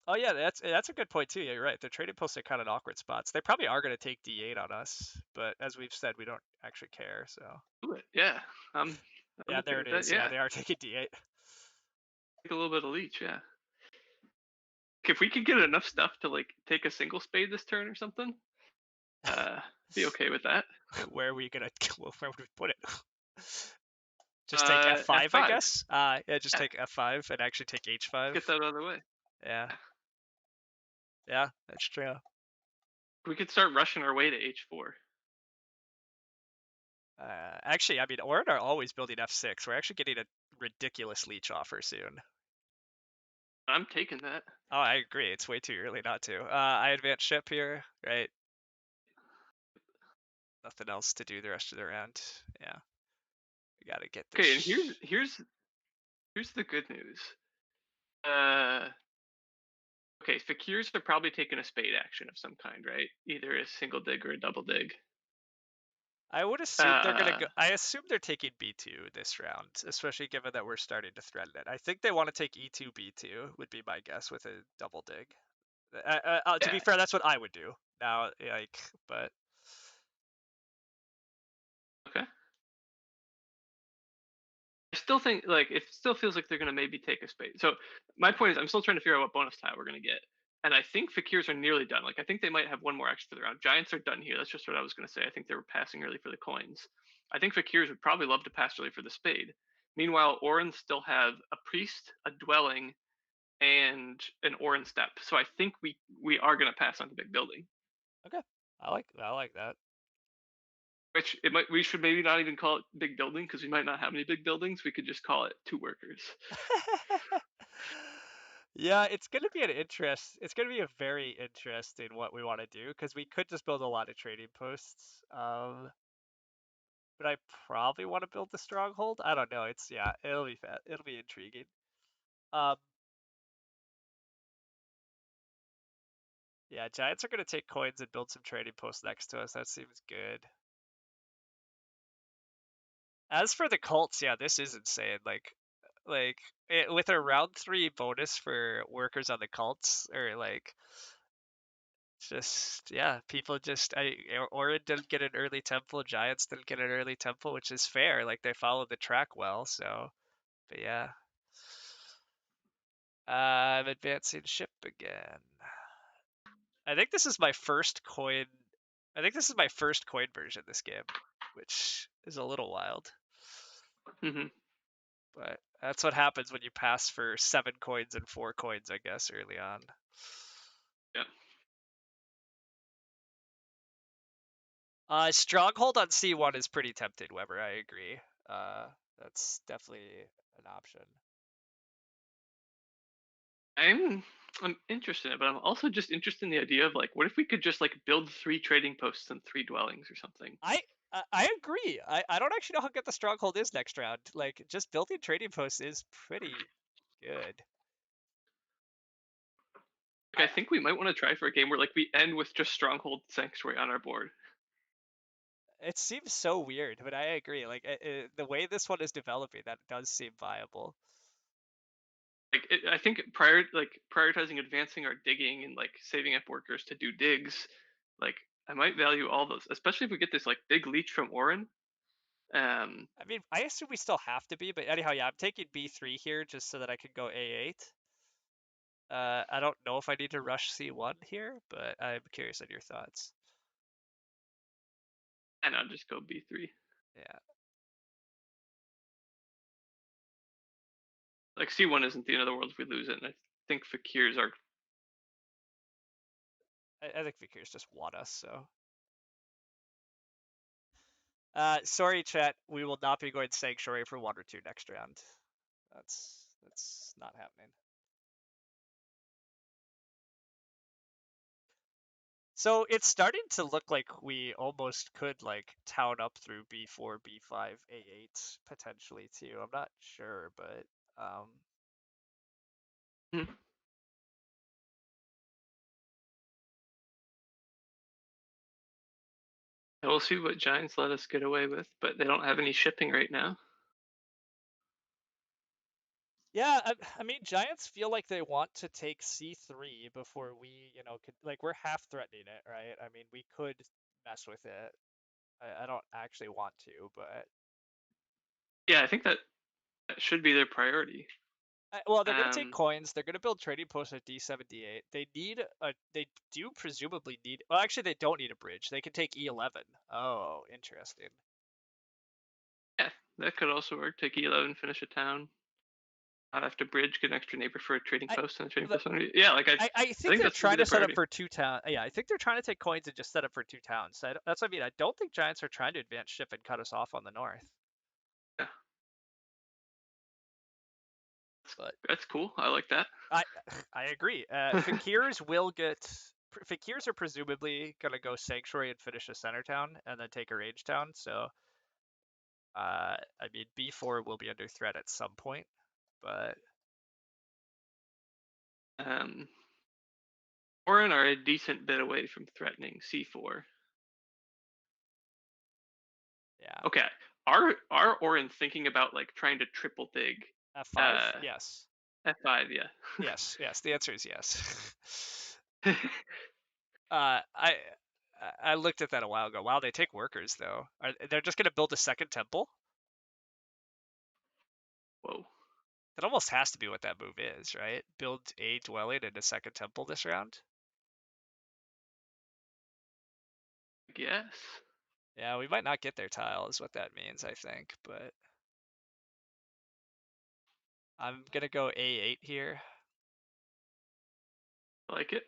oh yeah, that's a good point too. Yeah, you're right. The trading posts are kind of awkward spots. They probably are going to take D8 on us, but as we've said, we don't actually care. So Do it. Yeah. I'm yeah, okay there it with that. is. Yeah, Yeah. they are taking D8. Take a little bit of leech, yeah. If we could get enough stuff to, like, take a single spade this turn or something, be okay with that. Where are we gonna? Where would we put it? Just take F5, I F5. guess. Yeah, just Yeah. take F5 and actually take H5. Get that out of the way. Yeah, yeah, that's true. We could start rushing our way to H4. Actually, I mean, Orin are always building F6. We're actually getting a ridiculous leech offer soon. I'm taking that. Oh, I agree. It's way too early not to. I advance ship here, right? Nothing else to do the rest of the round. Yeah, we gotta get this. Okay, and here's the good news. Uh, Okay, Fakirs are probably taking a spade action of some kind, right? Either a single dig or a double dig. I would assume they're gonna Uh, go. I assume they're taking B2 this round, especially given that we're starting to threaten it. I think they want to take E2 B2 would be my guess with a double dig. To be yeah, fair, that's what I would do now. But okay. I still think like it still feels like they're gonna maybe take a spade. So my point is, I'm still trying to figure out what bonus tile we're gonna get, and I think Fakirs are nearly done. Like I think they might have one more action for the round. Giants are done here. That's just what I was gonna say. I think they were passing early for the coins. I think Fakirs would probably love to pass early for the spade. Meanwhile, Orans still have a priest, a dwelling, and an Oran step. So I think we are gonna pass on the big building. okay, I like that. Which it might we should maybe not even call it big building because we might not have any big buildings. We could just call it two workers. Yeah, it's gonna be an interest. It's gonna be a very interesting what we want to do because we could just build a lot of trading posts. But I probably want to build the stronghold. I don't know. It'll be fat. It'll be intriguing. Um, yeah, Giants are gonna take coins and build some trading posts next to us. That seems good. As for the Colts, yeah, this is insane. With a round 3 bonus for workers on the Colts, or just yeah, people just Orin didn't get an early temple, Giants didn't get an early temple, which is fair. Like they followed the track well, so but yeah. I'm advancing ship again. I think this is my first coin. I think this is my first coin version this game, which is a little wild. Hmm. But that's what happens when you pass for 7 coins and 4 coins, I guess, early on. Yeah. Stronghold on C1 is pretty tempting, Weber. I agree. Uh, that's definitely an option. I'm I'm interested, but I'm also just interested in the idea of like, what if we could just like build 3 trading posts and 3 dwellings or something? I agree. I don't actually know how good the stronghold is next round. Like just building trading posts is pretty good. I Like, I think we might want to try for a game where like we end with just Stronghold Sanctuary on our board. It seems so weird, but I agree. The way this one is developing, that does seem viable. I think prioritizing advancing our digging and like saving up workers to do digs, like I might value all those, especially if we get this like big leech from Orin. Um, I mean, I assume we still have to be, but anyhow, yeah, I'm taking B3 here just so that I can go A8. I don't know if I need to rush C1 here, but I'm curious on your thoughts. and I'll just go B3. Yeah, Like C1 isn't the end of the world if we lose it, and I think Fakirs are. I think Vikir's just want us, so. Sorry, chat. We will not be going Sanctuary for 1 or 2 next round. That's not happening. So it's starting to look like we almost could like town up through B4, B5, A8 potentially too. I'm not sure, but Hmm. We'll see what Giants let us get away with, but they don't have any shipping right now. yeah, I mean Giants feel like they want to take C3 before we, could like we're half threatening it, right? I mean we could mess with it. I don't actually want to, but Yeah, I think that should be their priority. well, they're gonna take Um, coins. They're gonna build trading posts at D7, D8. They do presumably need. Well, actually, they don't need a bridge. They can take E11. Oh, interesting. yeah, that could also work. Take E11, finish a town. Not have to bridge, get an extra neighbor for a trading I, post and a trading the, post. Yeah, like I I think think they're that's gonna trying be to their set up priority. for 2 town. Yeah, I think they're trying to take coins and just set up for 2 towns. That's what I mean. I don't think Giants are trying to advance ship and cut us off on the north. Yeah, But that's cool. I like that. I I agree. Fakirs will get. Fakirs are presumably gonna go sanctuary and finish a center town and then take a range town. So I mean, B4 will be under threat at some point, but um, Orin are a decent bit away from threatening c4. Yeah. Okay, are Orin thinking about like trying to triple dig F5? uh Yes. f5? Yeah. Yes. Yes. The answer is yes. I I looked at that a while ago. Wow, they take workers though. They're just gonna build a second temple? Whoa. That almost has to be what that move is, right? Build a dwelling and a second temple this round. Yes. Yeah, we might not get their tile is what that means, I think, but I'm gonna go A8 here. I like it.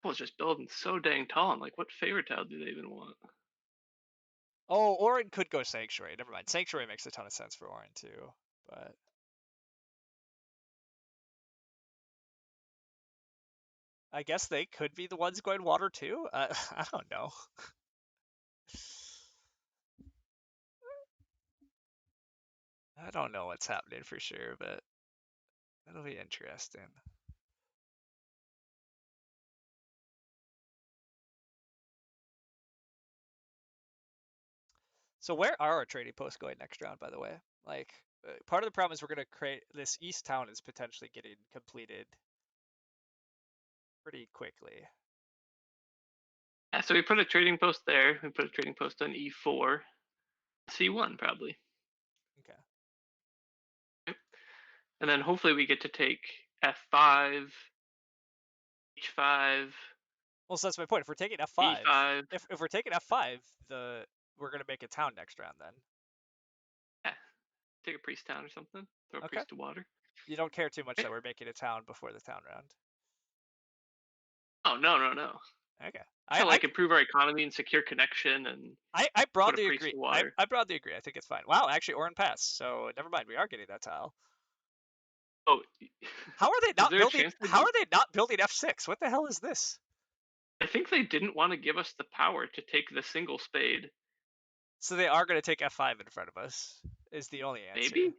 Was just building so dang tall. I'm like, what favorite tile do they even want? Oh, Orin could go Sanctuary. Never mind. Sanctuary makes a ton of sense for Orin too, but I guess they could be the ones going water too. I don't know. I don't know what's happening for sure, but that'll be interesting. So where are our trading posts going next round, by the way? Like, part of the problem is we're going to create this east town is potentially getting completed pretty quickly. Yeah, so we put a trading post there. We put a trading post on e4, c1 probably, Okay. and then hopefully we get to take f5, h5, Well, so that's my point. If we're taking F5, e5. if we're taking F5, we're going to make a town next round then. Yeah, take a priest town or something. Throw a Okay. priest to water. You don't care too much Okay. that we're making a town before the town round. Oh no. Okay. To like improve our economy and secure connection and I put a broadly priest agree. to water. I broadly agree. I think it's fine. Wow, actually Orin passed. So never mind. We are getting that tile. Oh, How are they is not there a building? chance they How didn't? are they not building F6? What the hell is this? I think they didn't want to give us the power to take the single spade. So they are going to take F5 in front of us. Is the only answer. Maybe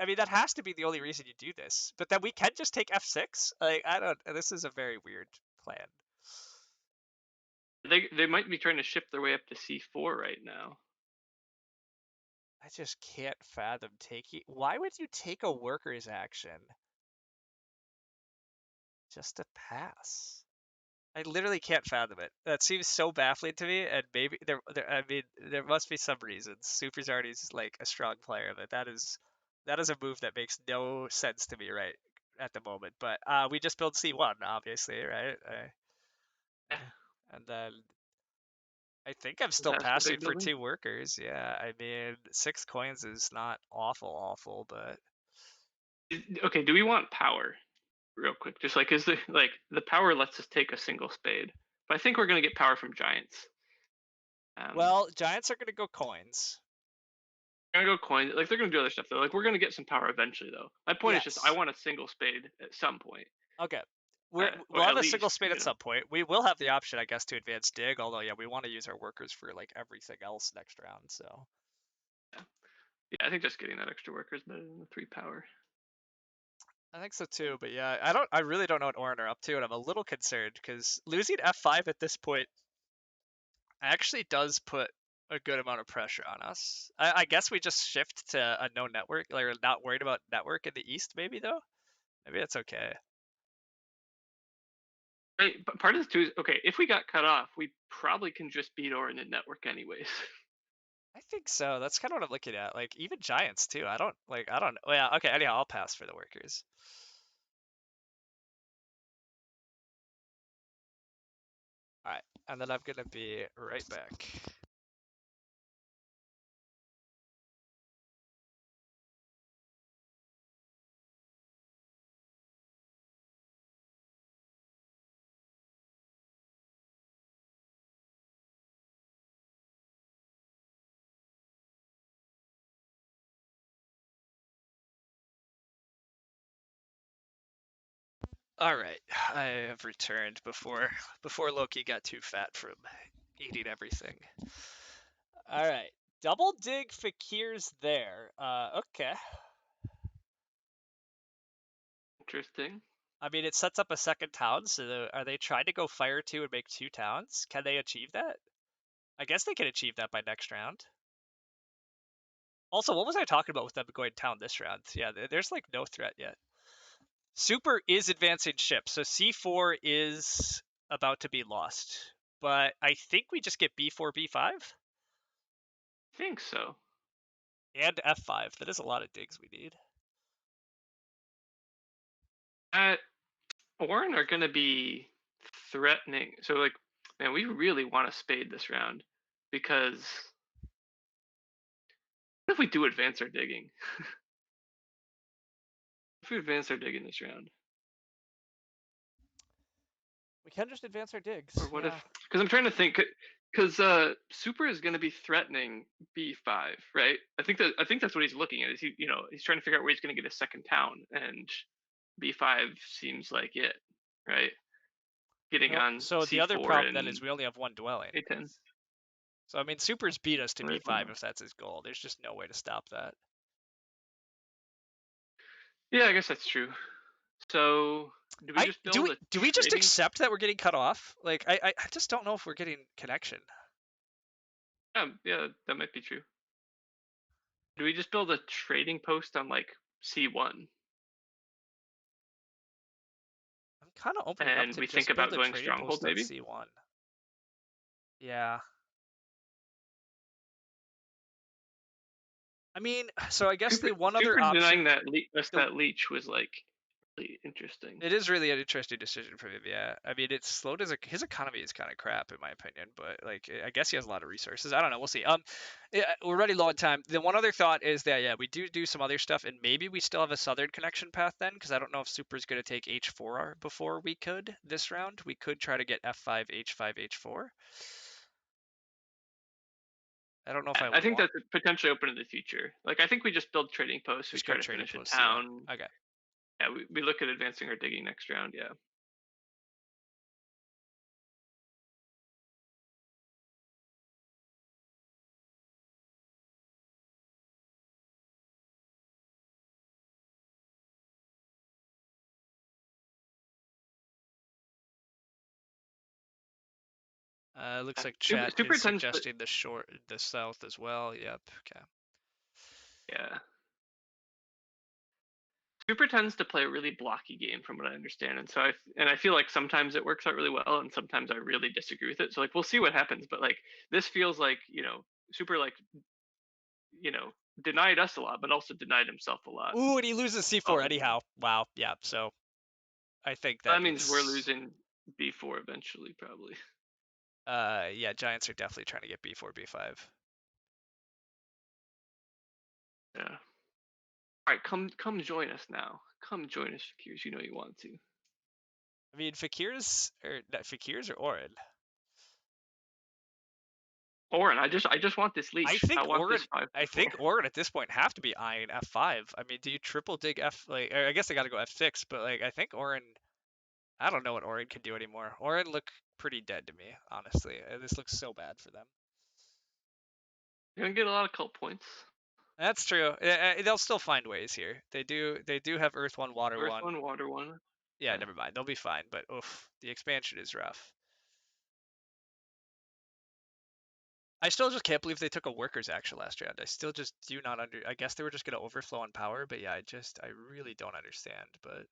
I mean, that has to be the only reason you do this. But then we can just take F6. Like, I don't. This is a very weird plan. they might be trying to shift their way up to c4 right now. I just can't fathom taking. Why would you take a worker's action just to pass? I literally can't fathom it. That seems so baffling to me, and maybe I mean, there must be some reasons. Super's already like a strong player, but that is a move that makes no sense to me right at the moment. But we just build C1, obviously, right? Yeah, And then I think I'm and still pass the passing big for building. 2 workers. Yeah, I mean, 6 coins is not awful, but Okay, do we want power? Real quick, just like is the power lets us take a single spade, but I think we're gonna get power from giants. well, giants are gonna go coins. They're gonna go coin. Like they're gonna do other stuff though. Like we're gonna get some power eventually though. My point is just I Yes. want a single spade at some point, Okay. or We'll have at a single least spade at some point. We will have the option, I guess, to advance dig. Although, yeah, we want to use our workers for like everything else next round. So Yeah. Yeah, I think just getting that extra worker is better than the 3 power. I think so too. But yeah, I don't. I really don't know what Orin are up to, and I'm a little concerned because losing F5 at this point actually does put a good amount of pressure on us. I guess we just shift to a no network, like we're not worried about network in the east. Maybe though. Maybe that's okay. Right, but part of this too is okay. If we got cut off, we probably can just beat Orin in network anyways. I think so. That's kind of what I'm looking at. Like even giants too. I don't like. I don't. Well, yeah. Okay. Anyhow, I'll pass for the workers. All right, and then I'm gonna be right back. All right, I have returned before Loki got too fat from eating everything. All right, Double dig Fakir's there. Okay. Interesting. I mean, it sets up a second town, so are they trying to go Fire 2 and make 2 towns? Can they achieve that? I guess they can achieve that by next round. Also, what was I talking about with them going town this round? Yeah, there's like no threat yet. Super is advancing ship, so C4 is about to be lost. But I think we just get B4, B5? I think so. And F5. That is a lot of digs we need. Orin are going to be threatening. So, like, man, we really want to spade this round because what if we do advance our digging? If we advance our digging this round, We can just advance our digs. or what Yeah. if? Because I'm trying to think. Because Super is going to be threatening B5, right? I think that's what he's looking at. Is he's trying to figure out where he's going to get a second town, and B5 seems like it, right? Getting on So the other C4 problem then and is we only have one dwelling. A10. So I mean, Super's beat us to B5 if that's his goal. There's just no way to stop that. Yeah, I guess that's true. So do we just build a do we just trading? accept that we're getting cut off? Like I just don't know if we're getting connection. Yeah, that might be true. Do we just build a trading post on like C1 I'm kind of opening up and to we think just build about a going trading stronghold post on maybe? C1. Yeah. I mean, so I guess Super, the one other super denying option, that leech was like really interesting. it is really an interesting decision for him. Yeah, I mean, it's slowed his economy is kind of crap in my opinion, but like I guess he has a lot of resources. I don't know. We'll see. Yeah, we're running low on time. The one other thought is that yeah, we do some other stuff, and maybe we still have a southern connection path then, because I don't know if Super's going to take H4 before we could this round. We could try to get F5, H5, H4. I don't know if I I think want that's potentially open in the future. Like I think we just build trading posts. We just go try to trading finish a post C1. town. Okay. Yeah, we look at advancing our digging next round. Yeah. Looks like Super, chat super is tends to suggesting the south as well. Yep. Okay. yeah. Super tends to play a really blocky game from what I understand, and so I feel like sometimes it works out really well, and sometimes I really disagree with it. So like we'll see what happens, but like this feels like Super like you know denied us a lot, but also denied himself a lot. Ooh, and he loses C4 All in one. anyhow. Wow. Yeah. So I think That that means we're means losing B4 eventually, probably. yeah, Giants are definitely trying to get B4, B5. Yeah. All right, come join us now. Come join us, Kiers. You know you want to. I mean, Fakir's or Orin. Orin, I just want this I leech. I think want Orin. this 5 I before. think Orin at this point have to be eyeing F5. I mean, do you triple dig F? Like, I guess they got to go F6, but like, I think Orin. I don't know what Orin can do anymore. Orin look pretty dead to me, honestly. This looks so bad for them. You're gonna get a lot of cult points. That's true. They'll still find ways here. They do. They do have Earth 1, Water Earth 1. one, water one. Yeah, Yeah. never mind. They'll be fine. But oof, the expansion is rough. I still just can't believe they took a workers action last round. I still just do not I guess they were just gonna overflow on power, but yeah, I really don't understand. But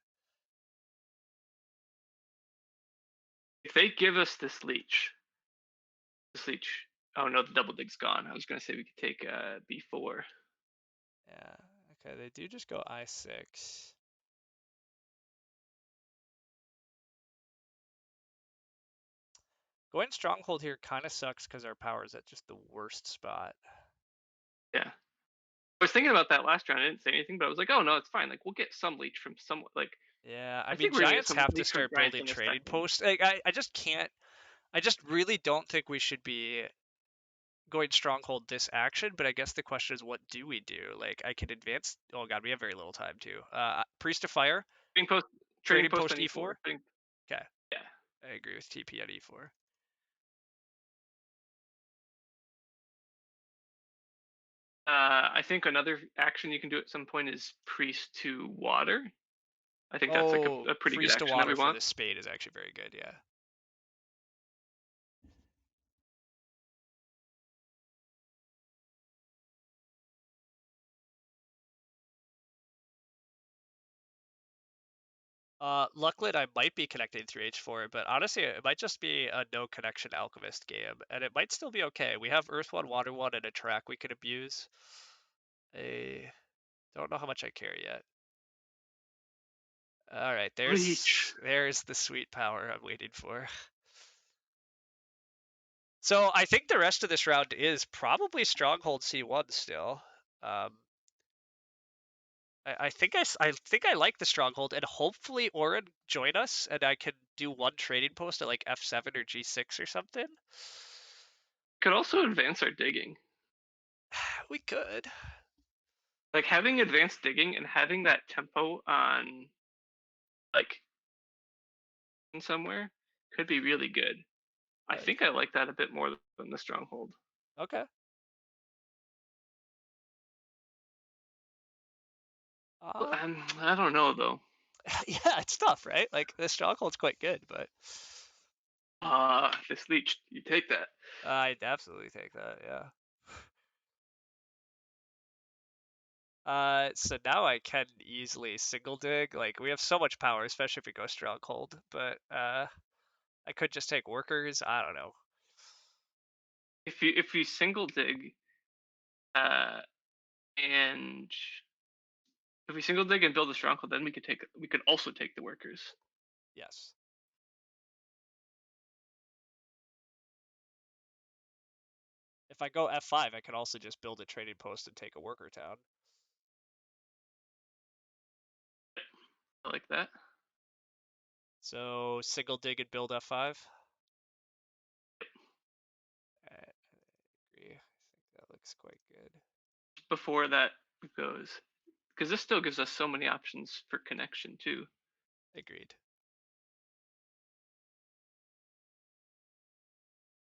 If they give us this leech. Oh no, the double dig's gone. I was gonna say we could take B4. yeah, okay, they do just go I6. Going stronghold here kind of sucks because our power is at just the worst spot. Yeah. I was thinking about that last round. I didn't say anything, but I was like, oh no, it's fine. Like we'll get some leech from some. Like Yeah, I I mean, think we're gonna get Giants some have to leech from start Giants building in a trading second. posts. Like, I just can't. I just really don't think we should be going stronghold this action, but I guess the question is, what do we do? Like, I could advance. Oh god, we have very little time too. Priest of Fire, Trading post, trading trading post post on E4. E4. Okay, Yeah. I agree with TP at E4. I think another action you can do at some point is priest to water. I think that's like Oh, a pretty good freeze to action that we water for want. the spade is actually very good, yeah. Luckily, I might be connecting through H4, but honestly, it might just be a no connection alchemist game, and it might still be okay. We have Earth 1, Water 1, and a track we could abuse. I don't know how much I care yet. All right, Bleach. there's the sweet power I'm waiting for. So I think the rest of this round is probably Stronghold C1 still. Um, I think I like the Stronghold, and hopefully Orin join us, and I can do one trading post at like F7 or G6 or something. Could also advance our digging. We could. Like having advanced digging and having that tempo on like somewhere could be really good. I Right. think I like that a bit more than the stronghold. Okay. Um, I don't know though. yeah, it's tough, right? Like the Stronghold's quite good, but This leech, you take that. I'd absolutely take that. Yeah. So now I can easily single dig. Like we have so much power, especially if we go Stronghold. But I could just take workers. I don't know. If you single dig, uh, and if we single dig and build a stronghold, then we could also take the workers. Yes. If I go F5, I could also just build a trading post and take a worker town. I like that. So single dig and build F5. I agree. I think that looks quite good. Before that goes, because this still gives us so many options for connection too. Agreed.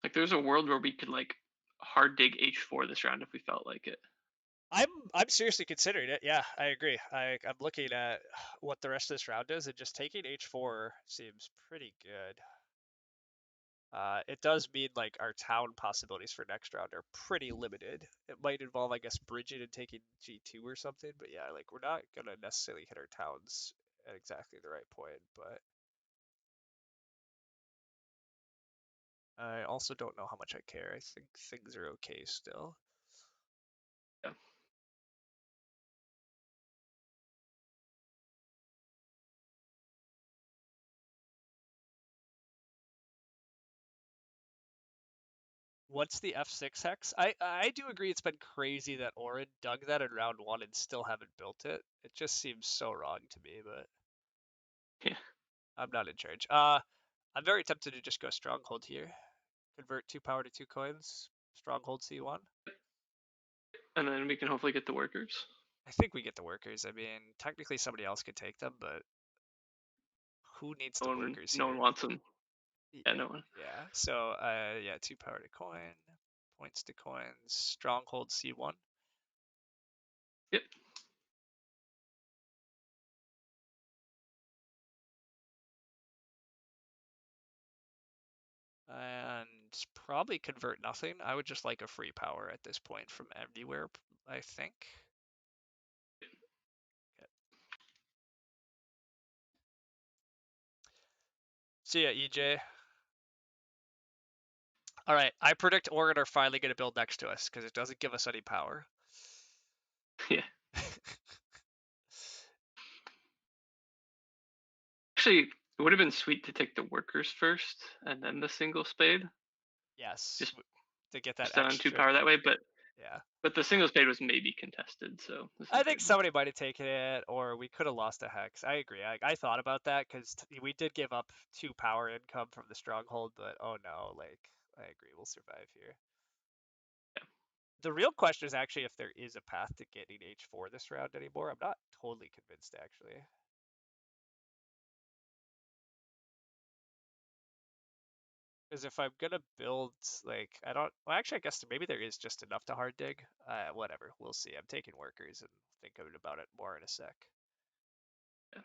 Like there's a world where we could like hard dig H4 this round if we felt like it. I'm seriously considering it. Yeah, I agree. I'm looking at what the rest of this round is, and just taking H4 seems pretty good. It does mean like our town possibilities for next round are pretty limited. It might involve, I guess, bridging and taking G2 or something, but yeah, like we're not gonna necessarily hit our towns at exactly the right point. But I also don't know how much I care. I think things are okay still. Yeah. What's the F6 hex? I do agree it's been crazy that Orin dug that in round one and still haven't built it. It just seems so wrong to me, but Yeah. I'm not in charge. I'm very tempted to just go Stronghold here. Convert 2 power to 2 coins. Stronghold C1. And then we can hopefully get the workers. I think we get the workers. I mean, technically somebody else could take them, but who needs the workers No one here? wants them. Yeah, Yeah, no one. yeah. So, yeah, 2 power to coin, points to coins, Stronghold C1. Yep. And probably convert nothing. I would just like a free power at this point from anywhere, I think. Okay. See ya, EJ. All right, I predict Oregon are finally going to build next to us because it doesn't give us any power. Yeah. Actually, it would have been sweet to take the workers first and then the single spade, Yes, just to get that on two extra. power that way. Yeah. But the single spade was maybe contested, so this I is think good. somebody might have taken it, or we could have lost a hex. I agree. I thought about that because we did give up 2 power income from the stronghold, but oh no, like I agree, we'll survive here. Yeah. The real question is actually if there is a path to getting H4 this round anymore. I'm not totally convinced actually. Because if I'm gonna build, like, I don't. Well, actually, I guess maybe there is just enough to hard dig. Whatever. We'll see. I'm taking workers and thinking about it more in a sec. Yeah.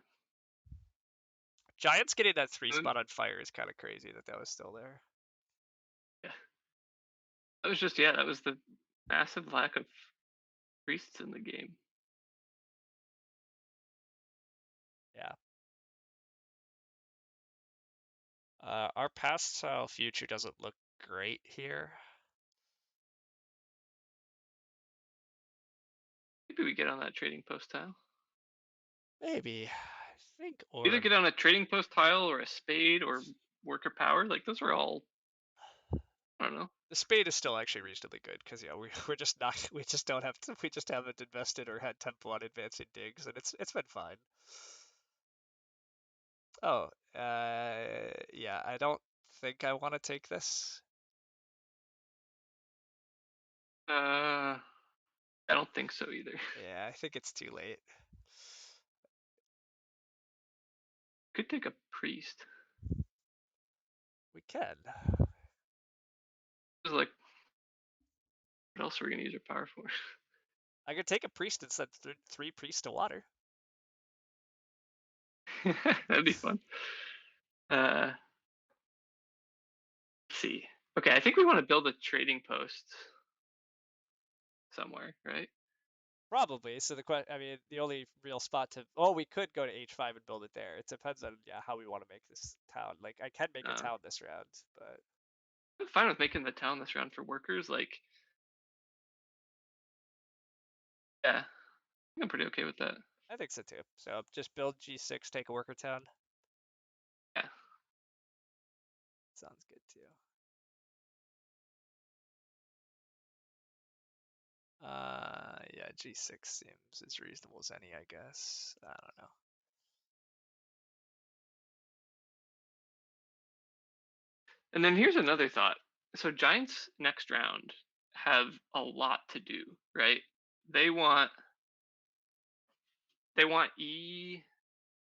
Giants getting that three And spot on fire is kind of crazy that was still there. yeah, that was just yeah, that was the massive lack of priests in the game. Yeah. Our past style future doesn't look great here. Maybe we get on that trading post tile. Maybe. I think Either or get on a trading post tile or a spade or worker power. Like those are all I don't know. the spade is still actually reasonably good because yeah, we're just not we just don't have to we just haven't invested or had tempo on advancing digs and it's been fine. Oh, yeah, I don't think I want to take this. I don't think so either. Yeah, I think it's too late. Could take a priest. We can. It's like what else are we gonna use our power for? I could take a priest and send three priests to water. That'd be fun. Let's see. Okay, I think we want to build a trading post somewhere, right? Probably. So I mean, the only real spot to, oh, we could go to H5 and build it there. It depends on yeah how we want to make this town. Like I can make a Uh, town this round, but I'm fine with making the town this round for workers. Like, yeah, I'm pretty okay with that. I think so too. So just build G6, take a worker town. Yeah. Sounds good too. Yeah, G6 seems as reasonable as any, I guess. I don't know. And then here's another thought. So Giants next round have a lot to do, right? They want E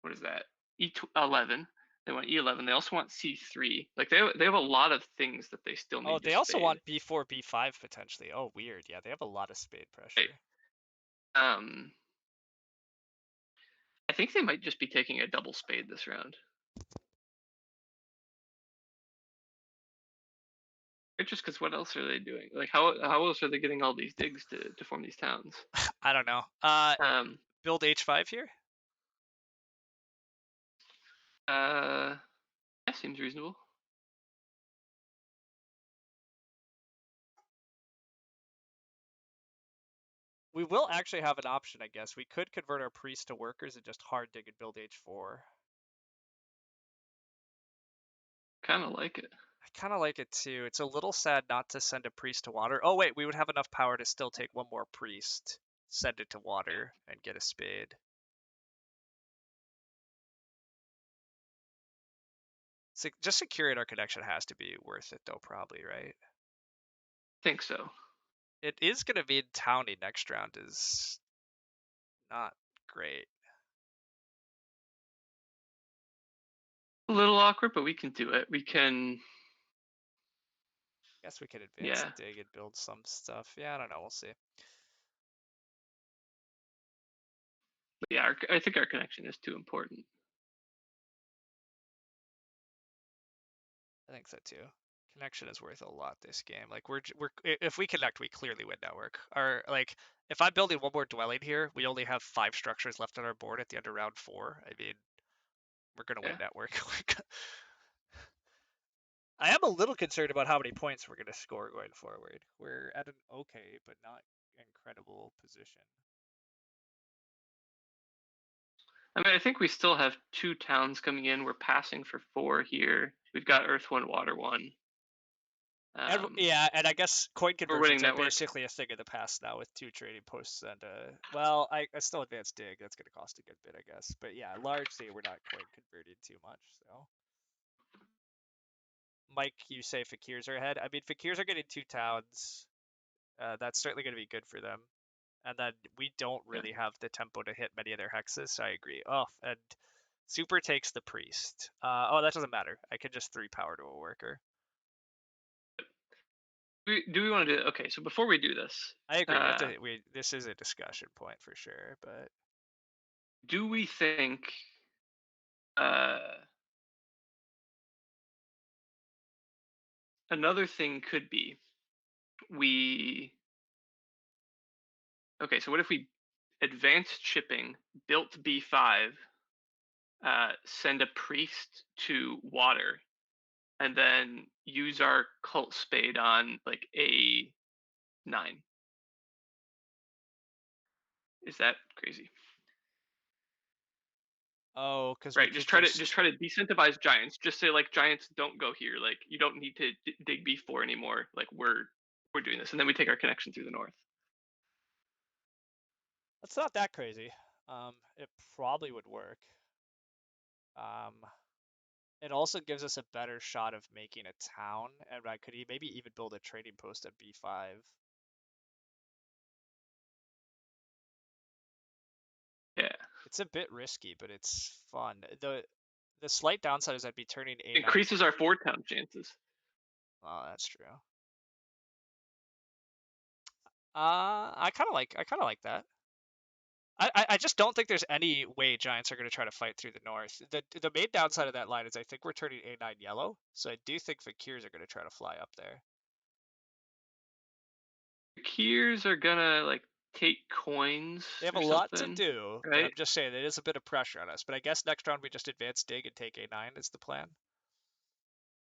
what is that? E11. They want E11. They also want C3. Like they have a lot of things that they still Oh, need to they also spade. want B4, B5 potentially. Oh, weird. Yeah, they have a lot of spade Right. pressure. Um, I think they might just be taking a double spade this round. It's just because what else are they doing? Like how else are they getting all these digs to form these towns? I don't know. Um, Build H5 here. that seems reasonable. We will actually have an option, I guess. We could convert our priests to workers and just hard dig and build H4. Kind of like it. I kind of like it too. It's a little sad not to send a priest to water. Oh wait, we would have enough power to still take one more priest, send it to water, and get a spade. So just securing our connection has to be worth it though, probably, right? Think so. It is going to be towny next round is not great. A little awkward, but we can do it. We can. Guess we could advance Yeah. dig and build some stuff. Yeah, I don't know. We'll see. But yeah, I think our connection is too important. I think so too. Connection is worth a lot this game. Like we're if we connect, we clearly win network. Our like if I'm building one more dwelling here, we only have 5 structures left on our board at the end of round 4. I mean, we're gonna win Yeah. network. I am a little concerned about how many points we're gonna score going forward. We're at an okay but not incredible position. I mean, I think we still have 2 towns coming in. We're passing for 4 here. We've got Earth 1, Water 1. And Um, yeah, and I guess coin we're winning conversions are network. basically a thing of the past now with 2 trading posts and well, I still advanced dig. That's gonna cost a good bit, I guess. But yeah, largely we're not coin converting too much. So Mike, you say Fakirs are ahead. I mean, Fakirs are getting 2 towns. That's certainly gonna be good for them. And then we don't Yeah. really have the tempo to hit many of their hexes. So I agree. Oh, and Super takes the priest. Oh, that doesn't matter. I can just 3 power to a worker. Do we want to do? Okay, so before we do this, I agree. This is a discussion point for sure, but do we think uh, another thing could be we? Okay, so what if we advanced shipping, built B5, send a priest to water, and then use our cult spade on like A9? Is that crazy? oh, because we Right. could Just just try to decentivize giants. Just say like giants don't go here. Like you don't need to dig B4 anymore. Like we're doing this, and then we take our connection through the north. It's not that crazy. It probably would work. Um, it also gives us a better shot of making a town, and I could maybe even build a trading post at B5. Yeah. It's a bit risky, but it's fun. The slight downside is I'd be turning A9. Increases our four town chances. Oh, that's true. I kind of like that. I just don't think there's any way Giants are going to try to fight through the north. The main downside of that line is I think we're turning A9 yellow, so I do think Fakirs are going to try to fly up there. The Kiers are gonna like take coins They have a or lot to something, do, but right? I'm just saying it is a bit of pressure on us. But I guess next round we just advance dig and take A9 is the plan.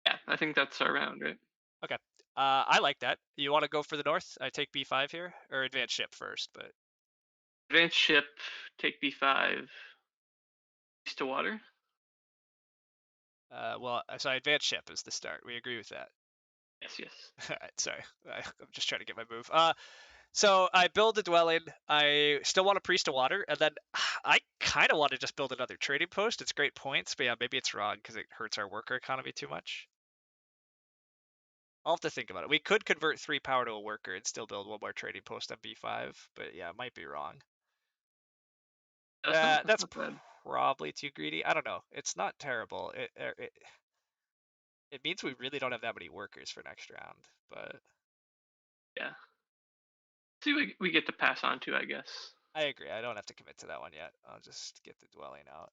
Yeah, I think that's our round, right? Okay. I like that. You want to go for the north? I take B5 here, or advance ship first, but Advanced ship, take B5, east to water. well, so I advance ship is the start. We agree with that. Yes, yes. All right, sorry, I'm just trying to get my move. So I build a dwelling. I still want a priest of water, and then I kind of want to just build another trading post. It's great points, but yeah, maybe it's wrong because it hurts our worker economy too much. I'll have to think about it. We could convert 3 power to a worker and still build one more trading post on B5, but yeah, it might be wrong. That's That's not bad. probably too greedy. I don't know. It's not terrible. It means we really don't have that many workers for next round, but Yeah. See, we get to pass on to, I guess. I agree. I don't have to commit to that one yet. I'll just get the dwelling out.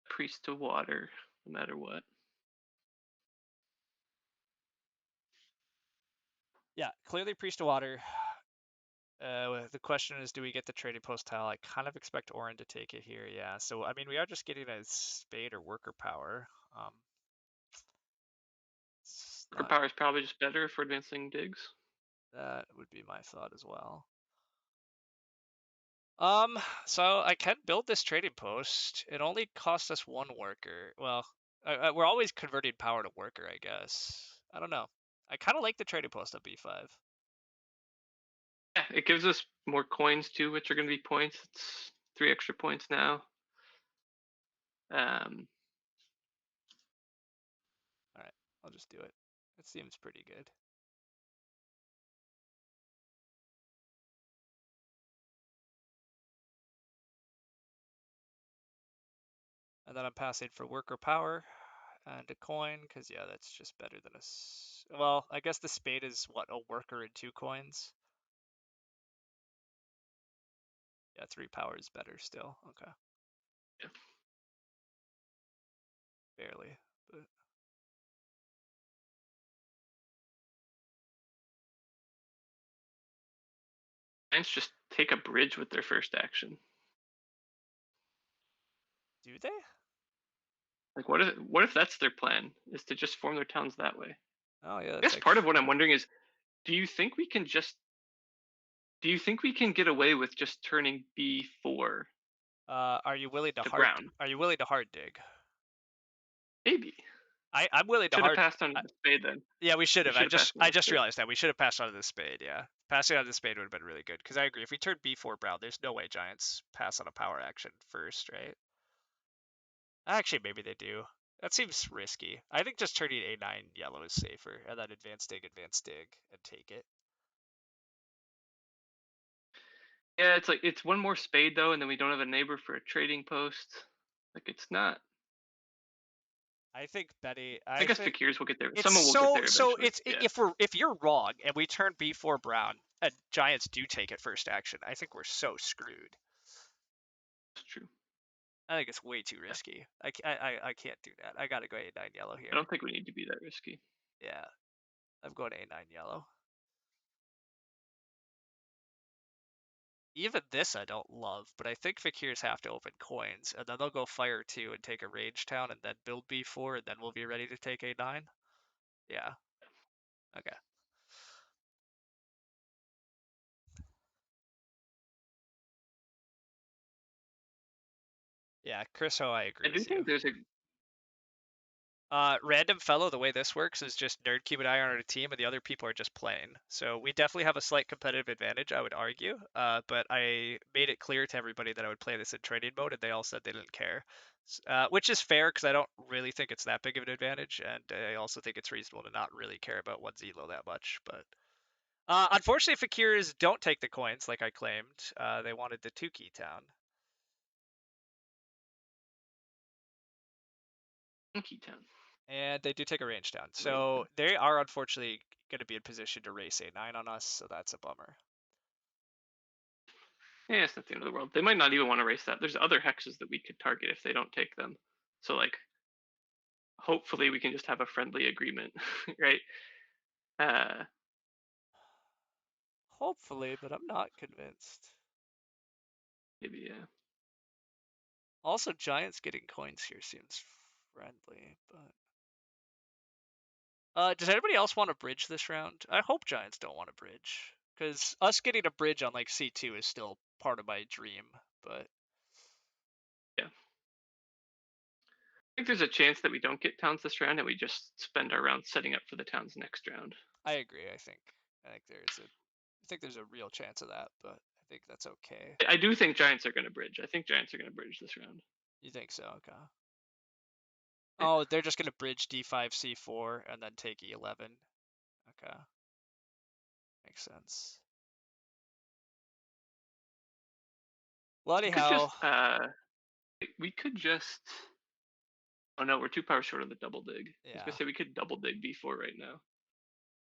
Priest to water, no matter what. Yeah, clearly priest of water. The question is, do we get the trading post tile? I kind of expect Orin to take it here. Yeah. So I mean, we are just getting a spade or worker power. Um, it's Worker not power is probably just better for advancing digs. that would be my thought as well. So I can build this trading post. It only costs us 1 worker. Well, we're always converting power to worker, I guess. I don't know. I kind of like the trading post on B5. Yeah, it gives us more coins too, which are going to be points. It's 3 extra points now. Um, All right, I'll just do it. It seems pretty good. And then I'm passing for worker power and a coin, because yeah, that's just better than a. Well, I guess the spade is what, a worker and 2 coins? Yeah, 3 power is better still. Okay, yeah. barely. But Giants just take a bridge with their first action. do they? Like, what if that's their plan? Is to just form their towns that way? Oh yeah, I that's guess part of what I'm actually. wondering is, do you think we can just? Do you think we can get away with just turning B4 Are you willing to to hard? ground? Are you willing to hard dig? Maybe. I'm willing to Should have hard. passed on to the spade then. Yeah, we should We have. should have passed on I to the just spade. realized that we should have passed on to the spade. Yeah, passing on to the spade would have been really good. Because I agree. If we turn B4 brown, there's no way Giants pass on a power action first, right? Actually, maybe they do. That seems risky. I think just turning A9 yellow is safer, and then advance dig, and take it. Yeah, it's like it's one more spade though, and then we don't have a neighbor for a trading post. Like it's not. I think Betty. I I guess think Fakirs will get there. it's Someone will get so there so. eventually. It's Yeah, if you're wrong and we turn B4 brown and Giants do take it first action, I think we're so screwed. that's true. I think it's way too Yeah. risky. I can't do that. I gotta go A9 yellow I here. don't think we need to be that risky. Yeah, I'm going A9 yellow. Even this I don't love, but I think Fakirs have to open coins, and then they'll go fire 2 and take a range town, and then build B4, and then we'll be ready to take A9. Yeah, okay. Yeah, Chris Ho, I I agree do with you. think there's a Random fellow, the way this works is just Nerdcube and I are on a team, and the other people are just playing. So we definitely have a slight competitive advantage, I would argue. But I made it clear to everybody that I would play this in training mode, and they all said they didn't care. Which is fair because I don't really think it's that big of an advantage, and I also think it's reasonable to not really care about one Zelo that much. But unfortunately, Fakirs don't take the coins like I claimed. They wanted the 2-key town. monkey town. And they do take a range down. Range So town. they are unfortunately going to be in position to race A9 on us, so that's a bummer. Yeah, it's not the end of the world. They might not even want to race that. There's other hexes that we could target if they don't take them. So like, hopefully we can just have a friendly agreement, right? Uh, Hopefully, but I'm not convinced. maybe yeah. Also, Giants getting coins here seems friendly, but does anybody else want to bridge this round? I hope Giants don't want to bridge, because us getting a bridge on like C2 is still part of my dream, but Yeah. I think there's a chance that we don't get towns this round and we just spend our round setting up for the towns next round. I agree. I think there's a real chance of that, but I think that's okay. I do think Giants are going to bridge. I think Giants are going to bridge this round. You think so? Okay. Yeah. Oh, they're just gonna bridge D5, C4, and then take E11. Okay, makes sense. Well, We could anyhow, just we could just oh no, we're 2 powers short of the double dig. I was gonna yeah. say we could double dig B4 right now.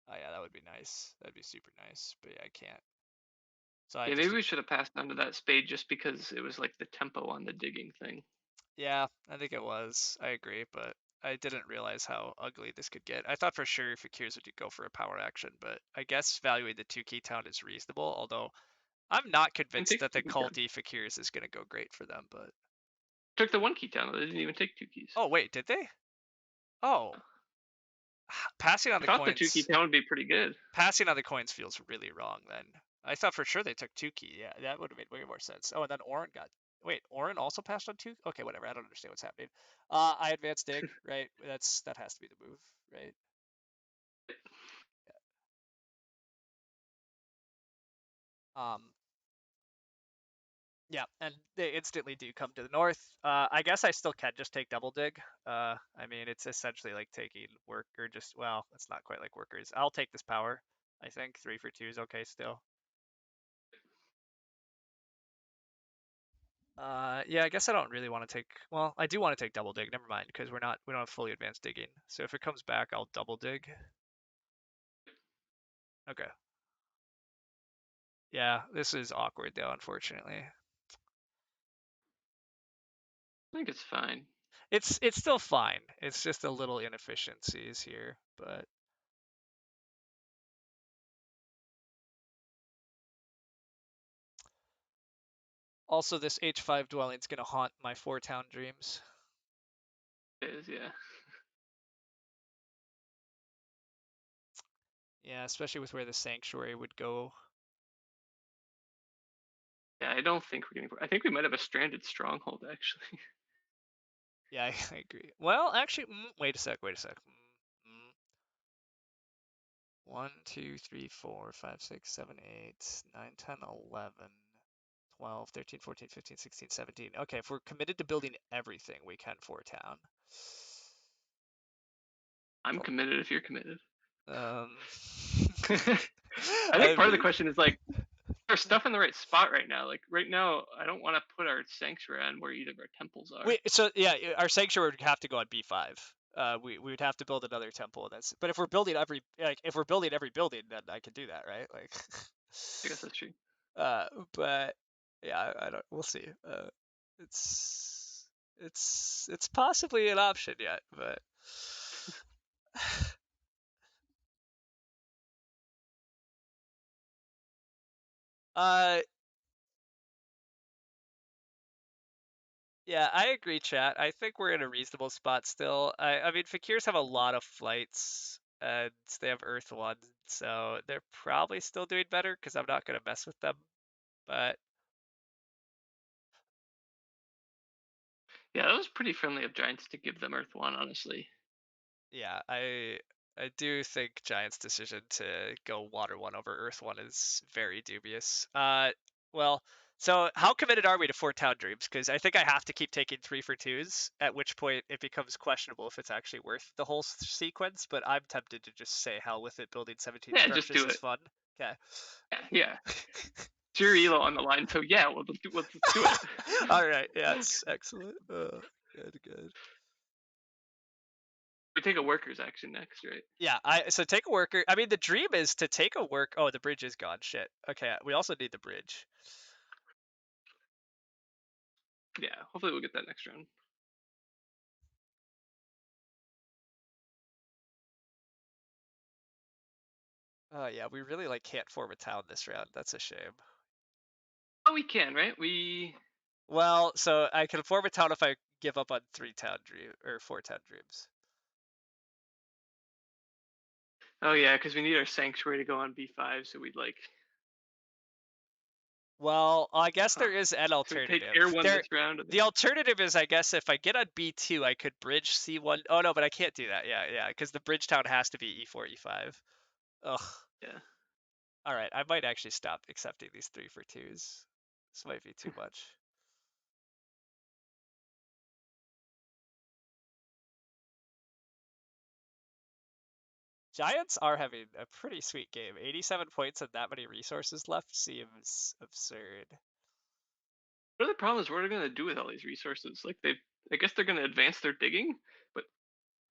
Oh yeah, that would be nice. That'd be super nice. But yeah, I can't. So I Yeah, just maybe we should have passed onto that spade just because it was like the tempo on the digging thing. yeah, I think it was. I agree, but I didn't realize how ugly this could get. I thought for sure Fakirs would go for a power action, but I guess valuing the 2-key town is reasonable, although I'm not And convinced take that the the 2 key down. culty Fakirs is gonna go great for them, but Took the 1 key down. They didn't even take 2 keys. oh wait, did they? Oh, passing on I the thought the 2 key coins. town would be pretty good. Passing on the coins feels really wrong then. I thought for sure they took 2-key. Yeah, that would have made way more sense. Oh, and then Orin got. Wait, Orin also passed on 2? Okay, whatever. I don't understand what's happening. I advanced dig, right? That has to be the move, right? Um, yeah, and they instantly do come to the north. I guess I still can just take double dig. I mean, it's essentially like taking work or just well, it's not quite like workers. I'll take this power. I think 3 for 2 is okay still. Yeah, I guess I don't really want to take. Well, I do want to take double dig. Never mind, because we don't have fully advanced digging. So if it comes back, I'll double dig. Okay. Yeah, this is awkward though, unfortunately. I think it's fine. It's still fine. It's just a little inefficiencies here, but also this H5 dwelling's gonna haunt my 4-town dreams. It is, yeah. Yeah, especially with where the sanctuary would go. Yeah, I don't think we're getting. I think we might have a stranded stronghold actually. Yeah, I agree. Well, actually, wait a sec. Wait a sec. 1, 2, 3, 4, 5, 6, 7, 8, 9, 10, 11, 12, 13, 14, 15, 16, 17. Okay, if we're committed to building everything, we can for town. I'm committed if you're committed. Um, I think I part of the mean, question is like our stuff in the right spot right now. Like right now, I don't want to put our sanctuary on where either of our temples are. So yeah, our sanctuary would have to go on B5. We would have to build another temple. That's but if we're building every building, then I can do that, right? Like, I guess that's true. uh, but yeah, I don't. We'll see. It's it's possibly an option yet, but uh, yeah, I agree, chat. I think we're in a reasonable spot still. I mean, Fakirs have a lot of flights, and they have Earth One, so they're probably still doing better because I'm not gonna mess with them. But Yeah, that was pretty friendly of Giants to give them Earth One, honestly. yeah, I do think Giants' decision to go Water One over Earth One is very dubious. Well, so how committed are we to Four Town Dreams? Because I think I have to keep taking 3 for 2s, at which point it becomes questionable if it's actually worth the whole sequence. But I'm tempted to just say hell with it. Building 17 Yeah, just structures do is it. fun. Okay. Yeah, yeah. It's your elo on the line, so yeah, let's do it. All right. Yes. Excellent. Good. Good. We take a workers action next, right? Yeah, so take a worker. I mean, the dream is to take a work. Oh, the bridge is gone. Shit. Okay, we also need the bridge. Yeah, hopefully we'll get that next round. Oh yeah, we really like can't form a town this round. That's a shame. Oh, we can, right? Well, so I can form a town if I give up on 3 town dream or 4 town dreams. Oh yeah, because we need our sanctuary to go on B5, so we'd like. Well, I guess Huh. there is an So we take alternative. Air One this round, and The then alternative is, I guess, if I get on B2, I could bridge C1. Oh no, but I can't do that. Yeah, because the bridge town has to be E4, E5. Ugh. yeah. All right, I might actually stop accepting these 3 for 2s. This might be too much. Giants are having a pretty sweet game. 87 points and that many resources left seems absurd. What are the problems? What are they gonna do with all these resources? Like I guess they're gonna advance their digging, but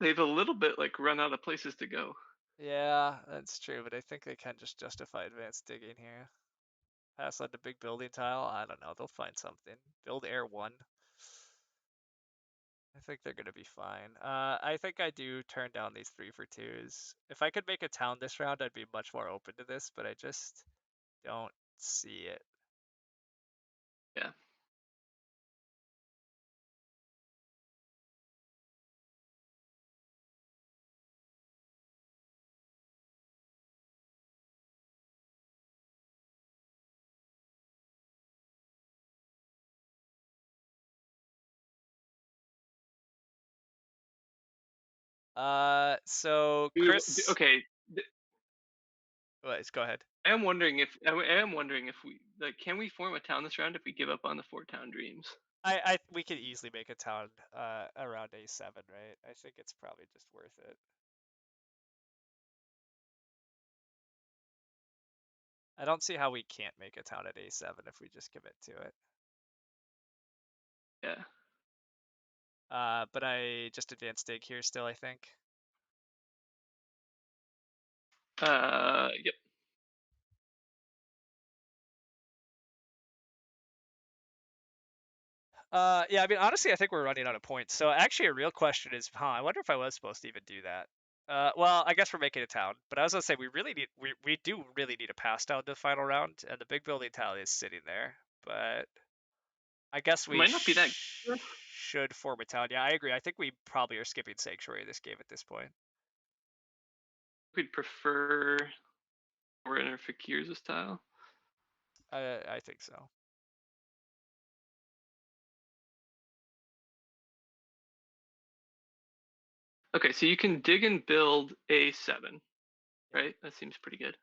they've a little bit like run out of places to go. Yeah, that's true, but I think they can just justify advanced digging here. Pass on to big building tile. I don't know. They'll find something. Build air one. I think they're gonna be fine. I think I do turn down these 3 for 2s. If I could make a town this round, I'd be much more open to this, but I just don't see it. Yeah. So Chris, Okay. let's go ahead. I am wondering if we like can we form a town this round if we give up on the 4 town dreams? We could easily make a town around A7, right? I think it's probably just worth it. I don't see how we can't make a town at A7 if we just commit to it. Yeah. But I just advanced dig here still, I think. Yep. Yeah, I mean, honestly, I think we're running out of points. So actually, a real question is, I wonder if I was supposed to even do that. Well, I guess we're making a town, but I was gonna say we do really need a pass down to the final round, and the big building tile is sitting there. But I guess It we might not be that good. should form a town. Yeah, I agree. I think we probably are skipping Sanctuary this game at this point. We'd prefer Foreigner Fakir's style. I think so. Okay, so you can dig and build A7, Yeah. right? That seems pretty good.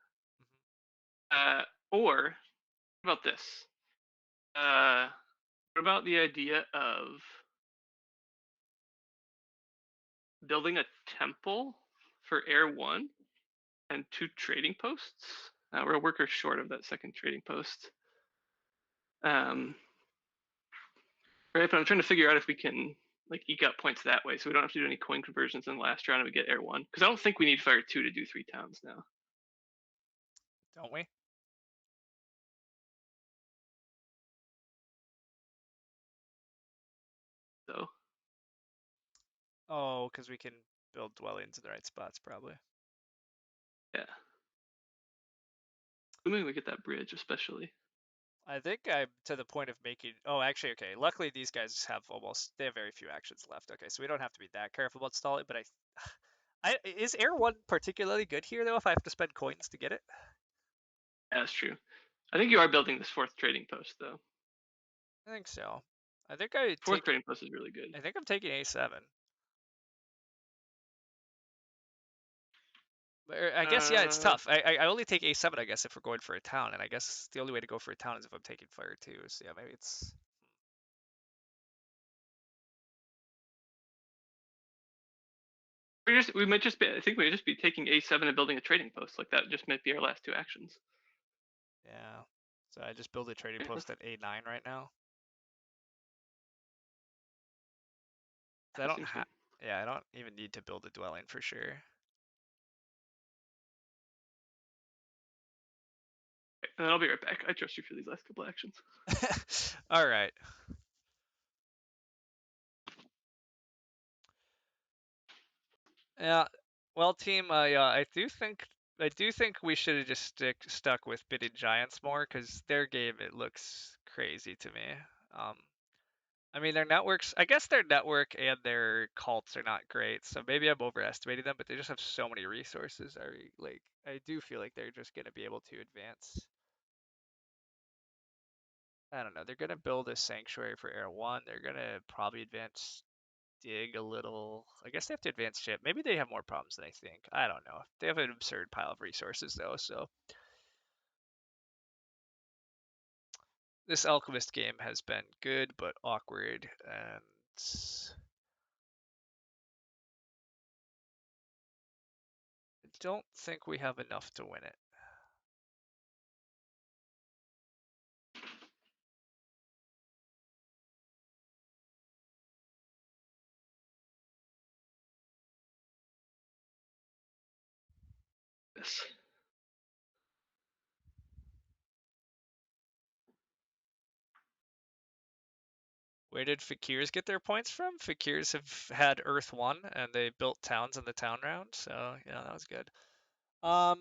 Hmm. Or what about this? What about the idea of building a temple for Air One and 2 trading posts? We're a worker short of that second trading post. Right, but I'm trying to figure out if we can like eke out points that way, so we don't have to do any coin conversions in the last round and we get air 1. Because I don't think we need fire 2 to do 3 towns now. Don't we? So Oh, because we can build dwellings in the right spots, probably. yeah, assuming we get that bridge, especially. I think I'm to the point of making. Oh, actually, okay. Luckily, these guys have almost. They have very few actions left. Okay, so we don't have to be that careful about stalling. But is Air One particularly good here though? If I have to spend coins to get it, Yeah, that's true. I think you are building this fourth trading post though. I think so. I think I Fourth take. trading post is really good. I think I'm taking A7. But I guess yeah, it's Uh, tough. I only take A7. I guess if we're going for a town, and I guess the only way to go for a town is if I'm taking fire too. So yeah, maybe it's. we might just be. I think we might just be taking A7 and building a trading post like that. Just might be our last 2 actions. Yeah. So I just build a trading Yeah, post at A9 right now. So I that don't seems have. good. Yeah, I don't even need to build a dwelling for sure. And then I'll be right back. I trust you for these last couple actions. All right. Yeah. Well, team, I do think we should have just stuck with bidding giants more because their game it looks crazy to me. Um, I mean their networks. I guess their network and their cults are not great, so maybe I'm overestimating them. But they just have so many resources. I do feel like they're just gonna be able to advance. I don't know. They're gonna build a sanctuary for Air One. They're gonna probably advance dig a little. I guess they have to advance ship. Maybe they have more problems than I think. I don't know. They have an absurd pile of resources though, so this alchemist game has been good but awkward, and I don't think we have enough to win it. Yes. Where did Fakirs get their points from? Fakirs have had Earth 1 and they built towns in the town round, so yeah, that was good. Um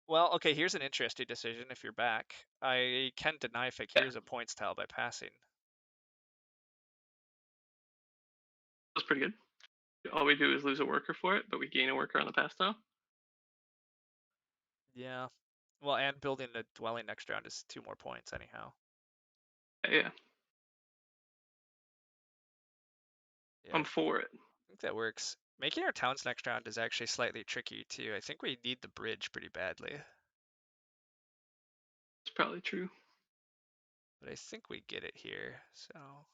well, okay, here's an interesting decision if you're back. I can deny Yeah, Fakirs a points tile by passing. that's pretty good. All we do is lose a worker for it, but we gain a worker on the pass tile. Yeah. Well, and building a dwelling next round is 2 more points anyhow. Yeah, Yeah, I'm for it. think that works. Making our towns next round is actually slightly tricky too. I think we need the bridge pretty badly, It's probably true. but I think we get it here. So,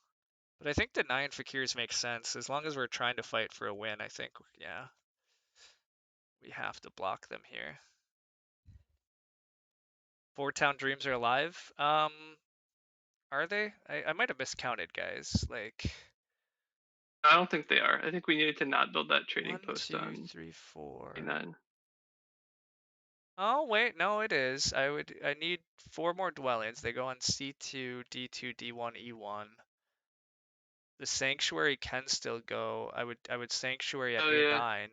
but I think denying Fakirs makes sense as long as we're trying to fight for a win. I think, yeah, we have to block them here. 4 town dreams are alive. Are they? I might have miscounted, guys. Like I don't think they are. I think we needed to not build that trading one, post two, on three, four. A9. Oh wait, no, it is. I need 4 more dwellings. They go on C2, D2, D1, E1. The sanctuary can still go. I would sanctuary at Oh yeah. A9.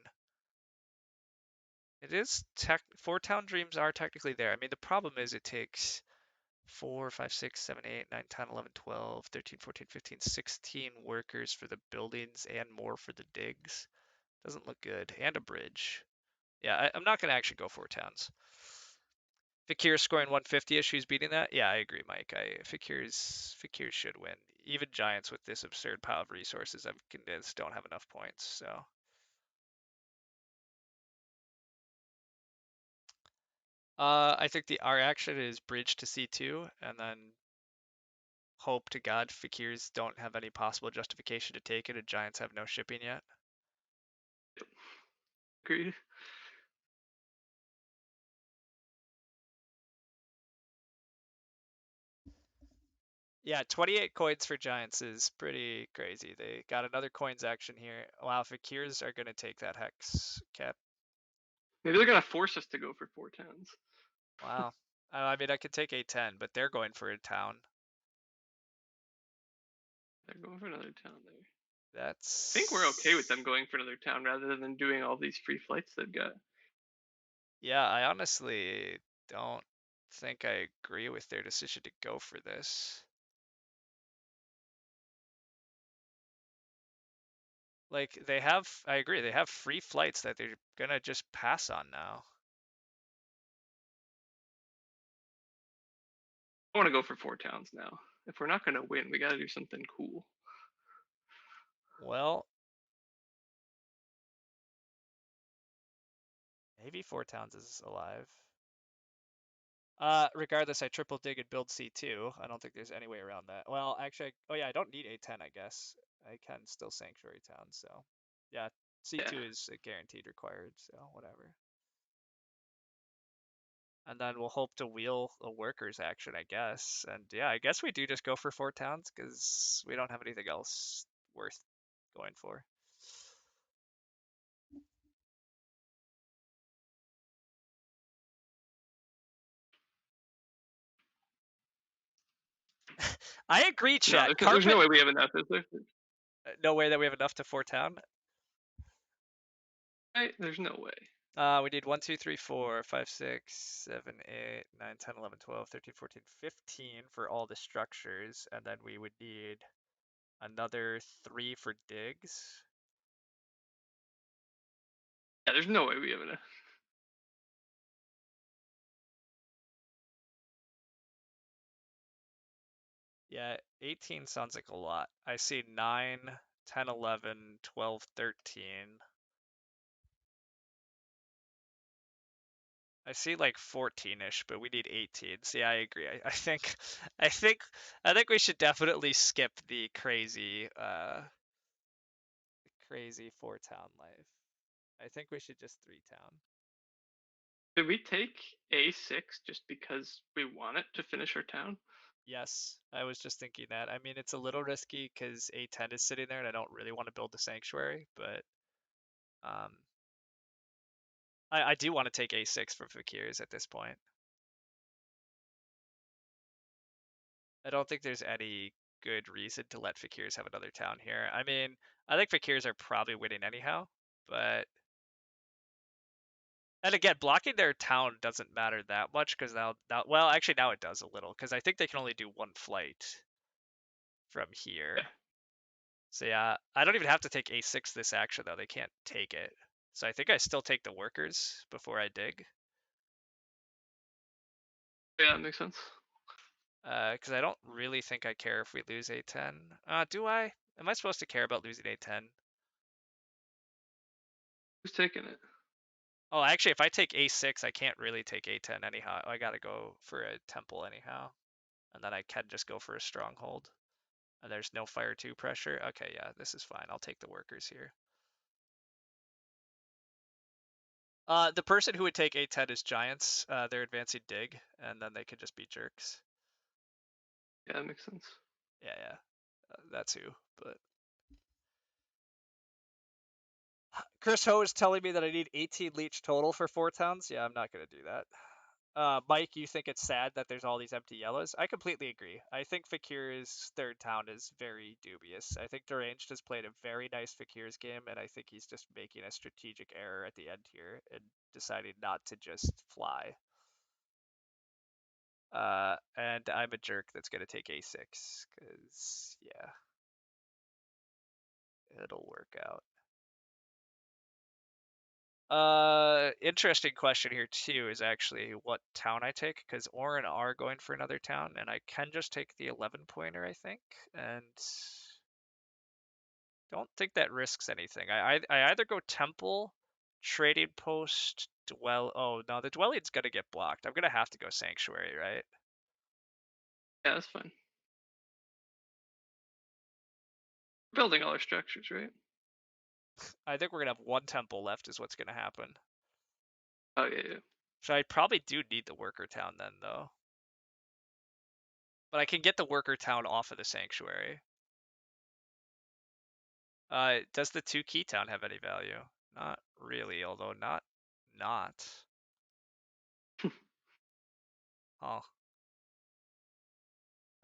It is 4 town dreams are technically there. I mean the problem is it takes 4, 5, 6, 7, 8, 9, 10, 11, 12, 13, 14, 15, 16 workers for the buildings and more for the digs. Doesn't look good. And a bridge. Yeah, I'm not gonna actually go 4 towns. Fakir scoring 150 issues beating that? Yeah, I agree, Mike. Fakir's should win. Even Giants with this absurd pile of resources, I'm convinced, don't have enough points. So I think our action is bridge to C2 and then hope to God Fakirs don't have any possible justification to take it and Giants have no shipping yet. Agreed. Yeah, 28 coins for Giants is pretty crazy. They got another coins action here. Wow, Fakirs are gonna take that hex cap. Maybe they're gonna force us to go for 4 towns. Wow. I mean, I could take A10, but they're going for a town. They're going for another town there. I think we're okay with them That's going for another town rather than doing all these free flights they've got. yeah, I honestly don't think I agree with their decision to go for this. Like they have, I agree, they have free flights that they're gonna just pass on now. I want to go for 4 towns now. If we're not gonna win, we got to do something cool. Well, maybe Four Towns is alive. Regardless, I triple dig and build C2. I don't think there's any way around that. Well, actually, oh yeah, I don't need A10, I guess. I can still Sanctuary Town, so yeah, Yeah. C2 is guaranteed required, so whatever. And then we'll hope to wheel a workers action, I guess. And yeah, I guess we do just go for Four Towns because we don't have anything else worth going for. I agree, No, chat. there's Carpet, no way we have enough, is there? no way that we have enough to Four Town. Right? There's no way. We need 1, 2, 3, 4, 5, 6, 7, 8, 9, 10, 11, 12, 13, 14, 15 for all the structures, and then we would need another 3 for digs. Yeah, there's no way we have enough. Yeah, 18 sounds like a lot. I see 9, 10, 11, 12, 13. I see like 14-ish, but we need 18. So yeah, I agree. I think I think I think we should definitely skip the crazy 4 town life. I think we should just 3 town. Did we take A6 just because we want it to finish our town? Yes, I was just thinking that. I mean, it's a little risky because A10 is sitting there and I don't really want to build the sanctuary, but um, I do want to take A6 for Fakirs at this point. I don't think there's any good reason to let Fakirs have another town here. I mean, I think Fakirs are probably winning anyhow, but and again, blocking their town doesn't matter that much because now well, actually now it does a little because I think they can only do one flight from Yeah. here. So yeah, I don't even have to take A6 this action though. They can't take it. So I think I still take the workers before I dig. Yeah, that makes sense. Because I don't really think I care if we lose A10. Do I? Am I supposed to care about losing A10? Who's taking it? Oh, actually, if I take A6, I can't really take A10 anyhow. I gotta go for a temple anyhow. And then I can just go for a stronghold. And there's no fire 2 pressure. Okay, yeah, this is fine. I'll take the workers here. The person who would take A10 is Giants. They're advancing dig, and then they could just be jerks. Yeah, that makes sense. Yeah, yeah, that's who. But Chris Ho is telling me that I need 18 leech total for 4 towns. Yeah, I'm not gonna do that. Mike, you think it's sad that there's all these empty yellows? I completely agree. I think Fakir's third town is very dubious. I think Deranged has played a very nice Fakir's game, and I think he's just making a strategic error at the end here and deciding not to just fly. And I'm a jerk that's gonna take A6, because, yeah, it'll work out. Interesting question here too is actually what town I take because Orin are going for another town, and I can just take the 11 pointer, I think, and don't think that risks anything. I either go Temple, Trading Post, Dwell. Oh no, the Dwelling's gonna get blocked. I'm gonna have to go Sanctuary, right? Yeah, that's fine. We're building all our structures, right? I think we're gonna have one Temple left, is what's gonna happen. Oh yeah, yeah. So I probably do need the Worker Town then, though. But I can get the worker town off of the sanctuary. Does the 2 key town have any value? Not really, although not. Oh.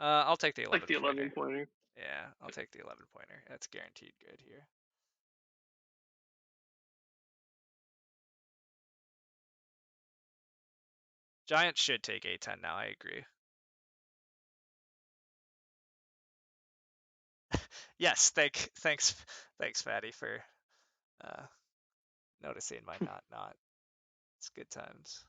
I'll take the Like 11 the 11 pointer. pointer. Yeah, I'll take the 11 pointer. That's guaranteed good here. Giants should take A10 now, I agree. Yes, thanks, Fatty, for uh, noticing my not. It's good times.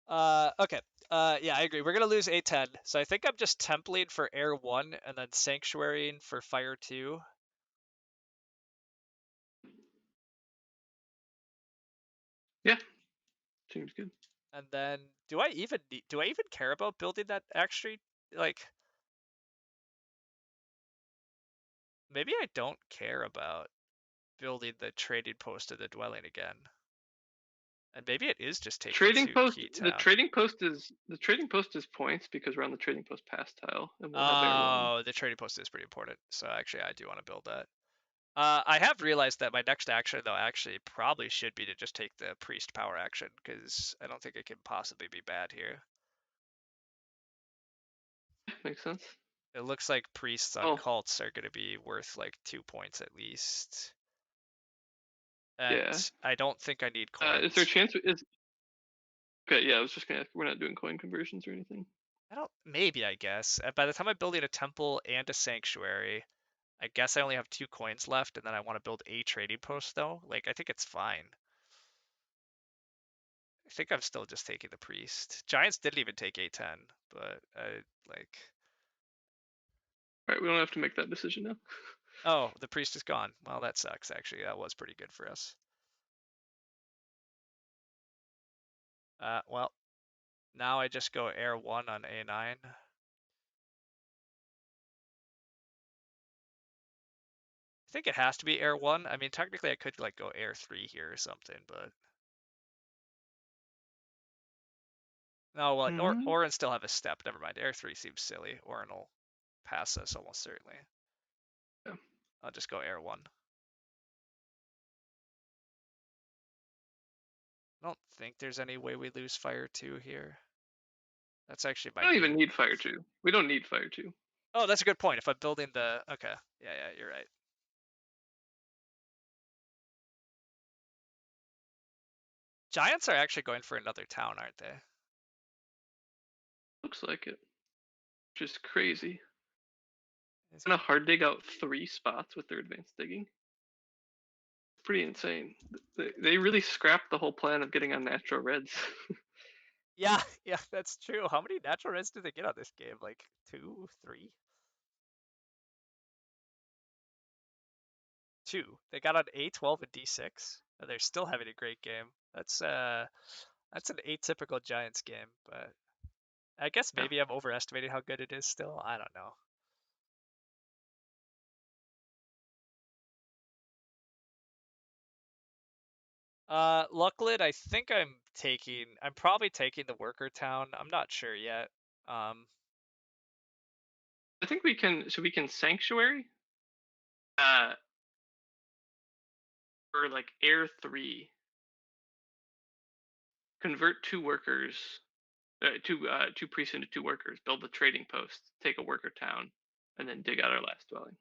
Okay. Yeah, I agree. We're gonna lose A10, so I think I'm just templating for Air 1 and then Sanctuarying for Fire 2. Yeah, seems good. And then do I even care about building that extra, like, maybe I don't care about building the trading post of the dwelling again. And maybe it is just taking Trading 2 post. key The town. trading post is points because we're on the trading post pass tile, and we'll have air one. Oh, the trading post is pretty important. So actually, I do want to build that. I have realized that my next action, though, actually probably should be to just take the priest power action, because I don't think it can possibly be bad here. Makes sense. It looks like priests on Oh, cults are going to be worth like 2 points at least. And yeah. I don't think I need Is there a coins. chance? Is okay. Yeah, I was just gonna ask. We're not doing coin conversions or anything. I don't, maybe, I guess. By the time I'm building a temple and a sanctuary, I guess I only have 2 coins left, and then I want to build a trading post, though. Like, I think it's fine. I think I'm still just taking the priest. Giants didn't even take A10, but I like. All right, we don't have to make that decision now. Oh, the priest is gone. Well, that sucks. Actually, that was pretty good for us. Well, now I just go air 1 on A9. I think it has to be air 1. I mean, technically I could like go air 3 here or something, but no, well, Mm-hmm. Orin still have a step. Never mind. Air 3 seems silly. Orin will pass us almost certainly. Yeah. I'll just go air 1. I don't think there's any way we lose fire 2 here. That's actually We my don't even new. need fire two. We don't need fire two. Oh, that's a good point. If I'm building the. Okay. Yeah, you're right. Giants are actually going for another town, aren't they? Looks like it. Just crazy. Is Kind it? of hard dig out 3 spots with their advanced digging. Pretty insane. They really scrapped the whole plan of getting on natural reds. Yeah, yeah, that's true. How many natural reds do they get on this game? Like 2, 3? 2. They got on A12 and D6. And they're still having a great game. That's an atypical Giants game, but I guess Yeah. maybe I'm overestimating how good it is still. I don't know. Lucklid, I think I'm probably taking the worker town. I'm not sure yet. Um, I think we can. So we can sanctuary. Uh, or like air 3. Convert 2 workers. Two priests into 2 workers. Build a trading post. Take a worker town, and then dig out our last dwelling.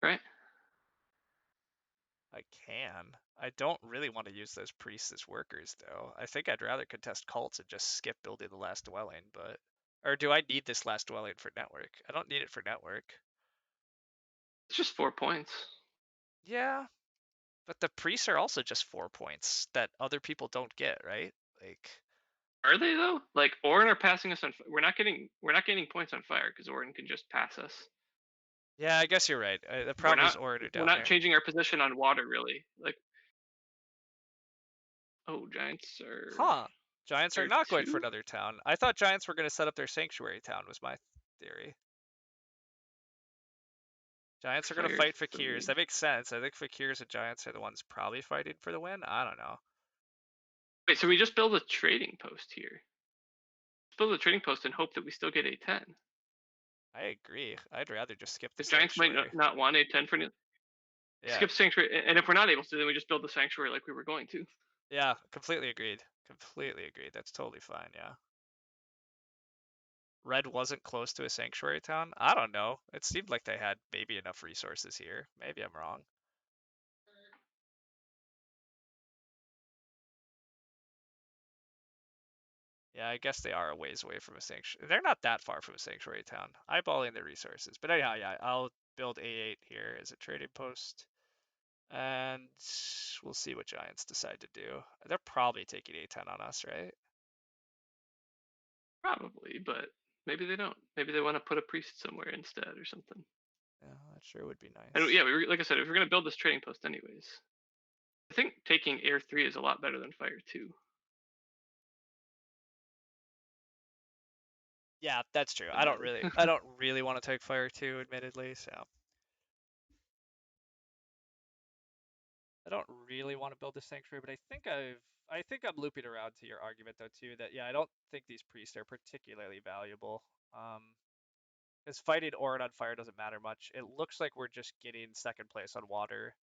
Right. I can. I don't really want to use those priests as workers, though. I think I'd rather contest cults and just skip building the last dwelling, but. Or do I need this last dwelling for network? I don't need it for network. It's just 4 points. Yeah, but the priests are also just 4 points that other people don't get, right? Like, Are they though? Like Orin are passing us on. We're not getting points on fire because Orin can just pass us. yeah, I guess you're right. The We're problem is not. Order We're down not there. changing our position on water really. Like, oh, Giants are Huh. Giants are air not going for 2. another town. I thought Giants were going to set up their sanctuary town, was my theory. Giants are going to Fire fight Fakirs. 3. That makes sense. I think Fakirs and Giants are the ones probably fighting for the win. I don't know. Wait, so we just build a trading post here. Build a trading post and hope that we still get A10. I agree. I'd rather just skip the The Giants might sanctuary. not want A10 for Yeah, skip sanctuary, and if we're not able to, then we just build the sanctuary like we were going to. yeah, completely agreed. Completely agreed. That's totally fine. Yeah. Red wasn't close to a sanctuary town. I don't know. It seemed like they had maybe enough resources here. Maybe I'm wrong. Yeah, I guess they are a ways away from a sanctuary. They're not that far from a sanctuary town. Eyeballing the resources. But anyhow, yeah, I'll build A8 here as a trading post. And we'll see what Giants decide to do. They're probably taking A10 on us, right? Probably, but maybe they don't. Maybe they want to put a priest somewhere instead or something. Yeah, that sure would be And nice. yeah, like I said, if we're gonna build this trading post anyways, I think taking Air 3 is a lot better than Fire 2. Yeah, that's true. I don't Admittedly. really I don't really want to take fire too, admittedly, so I don't really want to build a sanctuary, but I think I'm looping around to your argument though too that yeah, I don't think these priests are particularly valuable. Because fighting Orin on fire doesn't matter much. It looks like we're just getting second place on water.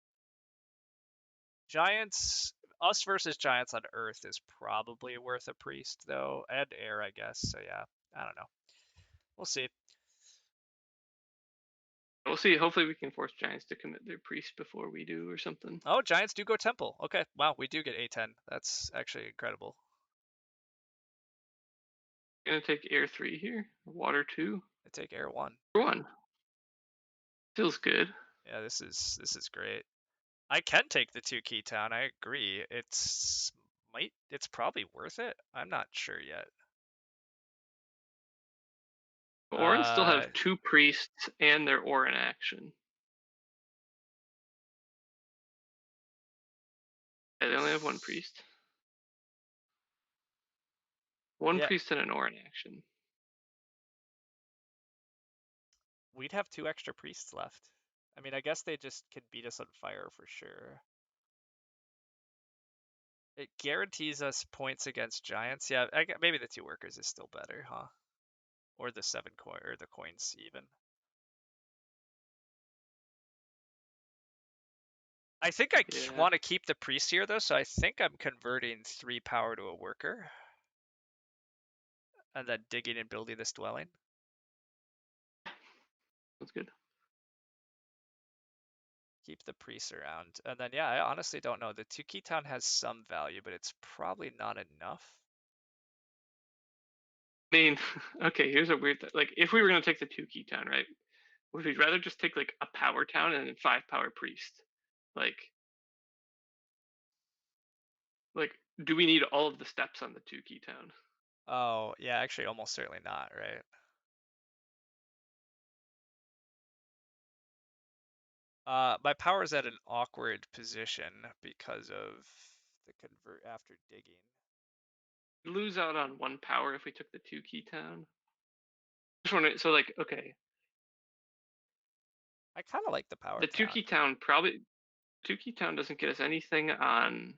Giants, us versus Giants on Earth is probably worth a priest though, and air, I guess. So yeah, I don't know. We'll see. We'll see. Hopefully, we can force Giants to commit their priest before we do, or something. Oh, Giants do go temple. Okay, wow, we do get A10. That's actually incredible. Gonna take Air 3 here. Water 2. I take air 1. 1. Feels good. Yeah, this is great. I can take the 2 key town. I agree. It's probably worth it. I'm not sure yet. Orin still Uh, have 2 priests and their Orin action. Yeah, they only have 1 priest. 1 yeah, priest and an Orin action. we'd have 2 extra priests left. I mean, I guess they just can beat us on fire for sure. It guarantees us points against giants. Yeah, maybe the 2 workers is still better, huh? Or the 7 coin or the coins even. I think I Yeah. want to keep the priest here though, so I think I'm converting 3 power to a worker and then digging and building this dwelling. That's good. Keep the priests around. And then yeah, I honestly don't know. The 2 key town has some value, but it's probably not enough. I mean, okay, here's a weird thing. Like, if we were gonna take the 2 key town, right? Would we rather just take like a power town and then 5 power priest? Like, like, do we need all of the steps on the 2 key town? Oh, yeah, actually almost certainly not, right? My power is at an awkward position because of the convert after digging. We lose out on 1 power if we took the 2 key town. Just wondering. So, like, okay, I kind of like the power the 2 town. key town probably 2 key town doesn't get us anything on.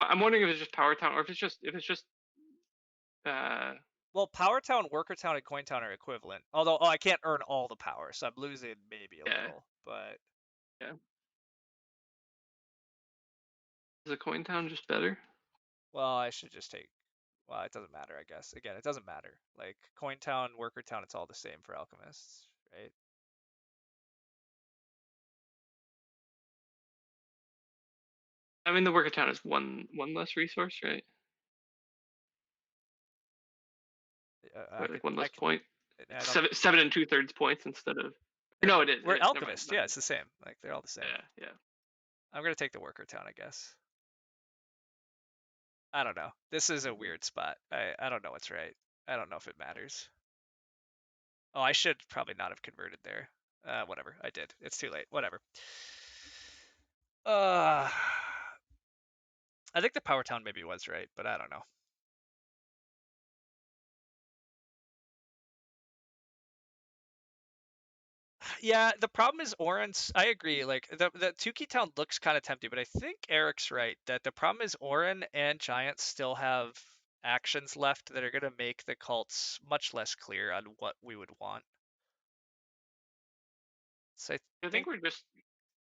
I'm wondering if it's just power town or if it's just uh Well, power town, worker town, and coin town are equivalent. Although, I can't earn all the power, so I'm losing maybe a yeah, little. But yeah. Is the coin town just better? well, I should just take. Well, it doesn't matter, I guess. Again, it doesn't matter. Like coin town, worker town, it's all the same for alchemists, right? I mean, the worker town is one less resource, right? Or like one I less could. point. I It's don't. seven and 2/3 points instead of. No, it is. It We're is. Never mind. alchemists. Never Yeah, mind. it's the same. Like they're all the same. Yeah, yeah. I'm gonna take the worker town, I guess. I don't know. This is a weird spot. I don't know what's right. I don't know if it matters. Oh, I should probably not have converted there. Whatever. I did. It's too late. Whatever. Uh, I think the power town maybe was right, but I don't know. Yeah, the problem is Oren's. I agree. Like the Tukey Town looks kind of tempting, but I think Eric's right that the problem is Oren and Giants still have actions left that are gonna make the cults much less clear on what we would want. So I I think think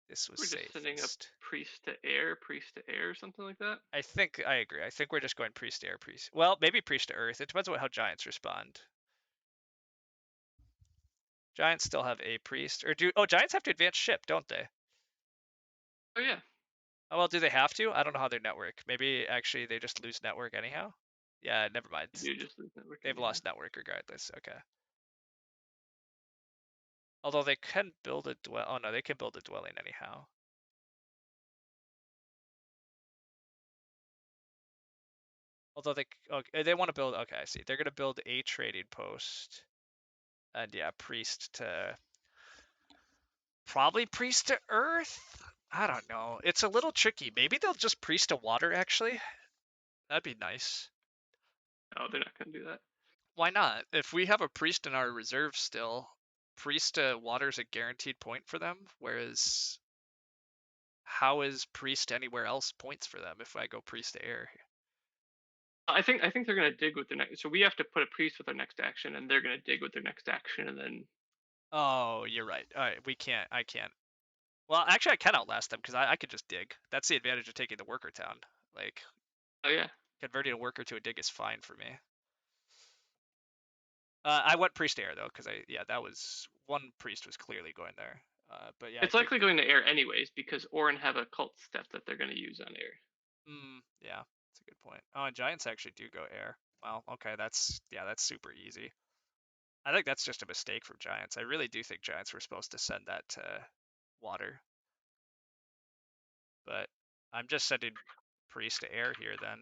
this was we're just sending a safest. priest to air, something like that. I think I agree. I think we're just going priest to air, priest. Well, maybe priest to earth. It depends on how Giants respond. Giants still have a priest, or do? Oh, Giants have to advance ship, don't they? Oh yeah, Oh well, do they have to? I don't know how their network. Maybe actually they just lose network anyhow. Yeah, never mind. you do just lose network They've anyhow. lost network regardless. Okay. Although they can build a dwell. Oh no, they can build a dwelling anyhow. Although they want to build. Okay, I see. They're gonna build a trading post, and yeah, priest to probably priest to earth. I don't know. It's a little tricky. Maybe they'll just priest to water actually. That'd be nice. Oh, they're not gonna do that. Why not? If we have a priest in our reserve still, priest to water's a guaranteed point for them, whereas how is priest anywhere else points for them if I go priest to air? I think they're gonna dig with their next. So we have to put a priest with our next action, and they're gonna dig with their next action, and then. Oh, you're right. All right, we can't. I can't. Well, actually, I can outlast them because I could just dig. That's the advantage of taking the worker town. Like Oh yeah. converting a worker to a dig is fine for me. I went priest to air though because that was one priest was clearly going there. But yeah, I It's think likely going to air anyways because Orin have a cult step that they're going to use on air. yeah, that's a good point. Oh, and Giants actually do go air. Well, okay, that's super easy. I think that's just a mistake from Giants. I really do think Giants were supposed to send that to water, but I'm just sending priest to air here then.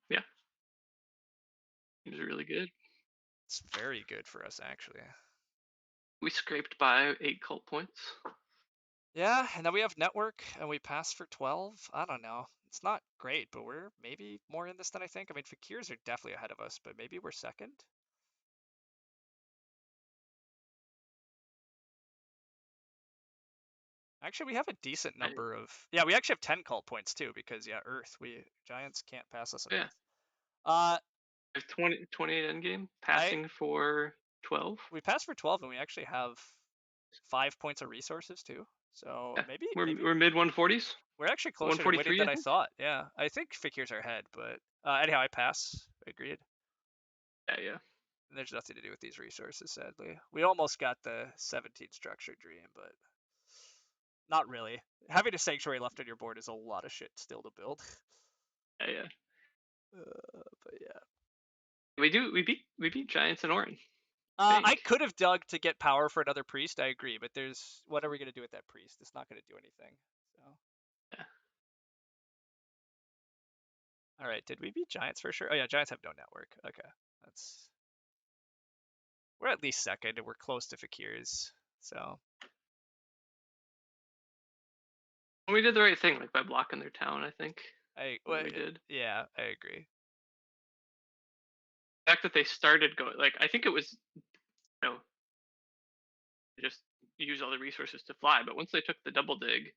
Yeah, seems really good. It's very good for us actually. We scraped by 8 cult points. Yeah, and then we have network and we pass for 12. I don't know. It's not great, but we're maybe more in this than I think. I mean, Fakirs are definitely ahead of us, but maybe we're second. Actually, we have a decent I, number of. Yeah, we actually have 10 cult points too because yeah, Earth. We Giants can't pass us on yeah, Earth. Uh, I have 28 endgame, I passing for 12. we passed for 12 and we actually have 5 points of resources too. So Yeah, maybe we're mid 140s, we're actually closer to winning 143, than I I think. thought. Yeah, I think Fakirs are ahead, but anyhow, I pass. Agreed. Yeah, yeah. And there's nothing to do with these resources, sadly. We almost got the 17 structure dream, but not really. Having a sanctuary left on your board is a lot of shit still to build. Yeah, yeah. But yeah. We beat Giants and Orin. I Think. could have dug to get power for another priest. I agree, but there's what are we gonna do with that priest? It's not gonna do anything. So, Yeah. all right. Did we beat Giants for sure? Oh yeah, Giants have no network. Okay, that's we're at least second, and we're close to Fakirs. So We did the right thing, like by blocking their town. I think what well, we did. yeah, I agree. The fact that they started going, like I think it was, just use all the resources to fly. But once they took the double dig,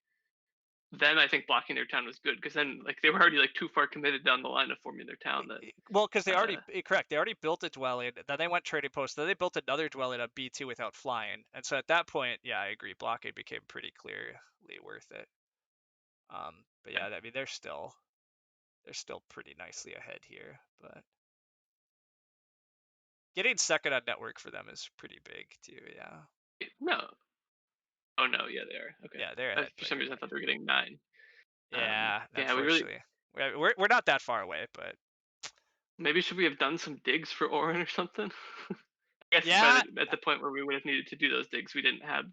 then I think blocking their town was good because then like they were already like too far committed down the line of forming their town that Well, because they already uh correct. They already built a dwelling. Then they went trading post. Then they built another dwelling on B2 without flying. And so at that point, yeah, I agree. Blockade became pretty clearly worth it. But yeah, I mean they're still pretty nicely ahead here. But getting second on network for them is pretty big too. Yeah. no, oh no, yeah, they are okay. Yeah, they're ahead For by some reason I quite thought a they were bit. getting 9. Yeah, Yeah, we really unfortunately, we're not that far away, but maybe should we have done some digs for Orin or something? I guess yeah, at the point where we would have needed to do those digs, we didn't have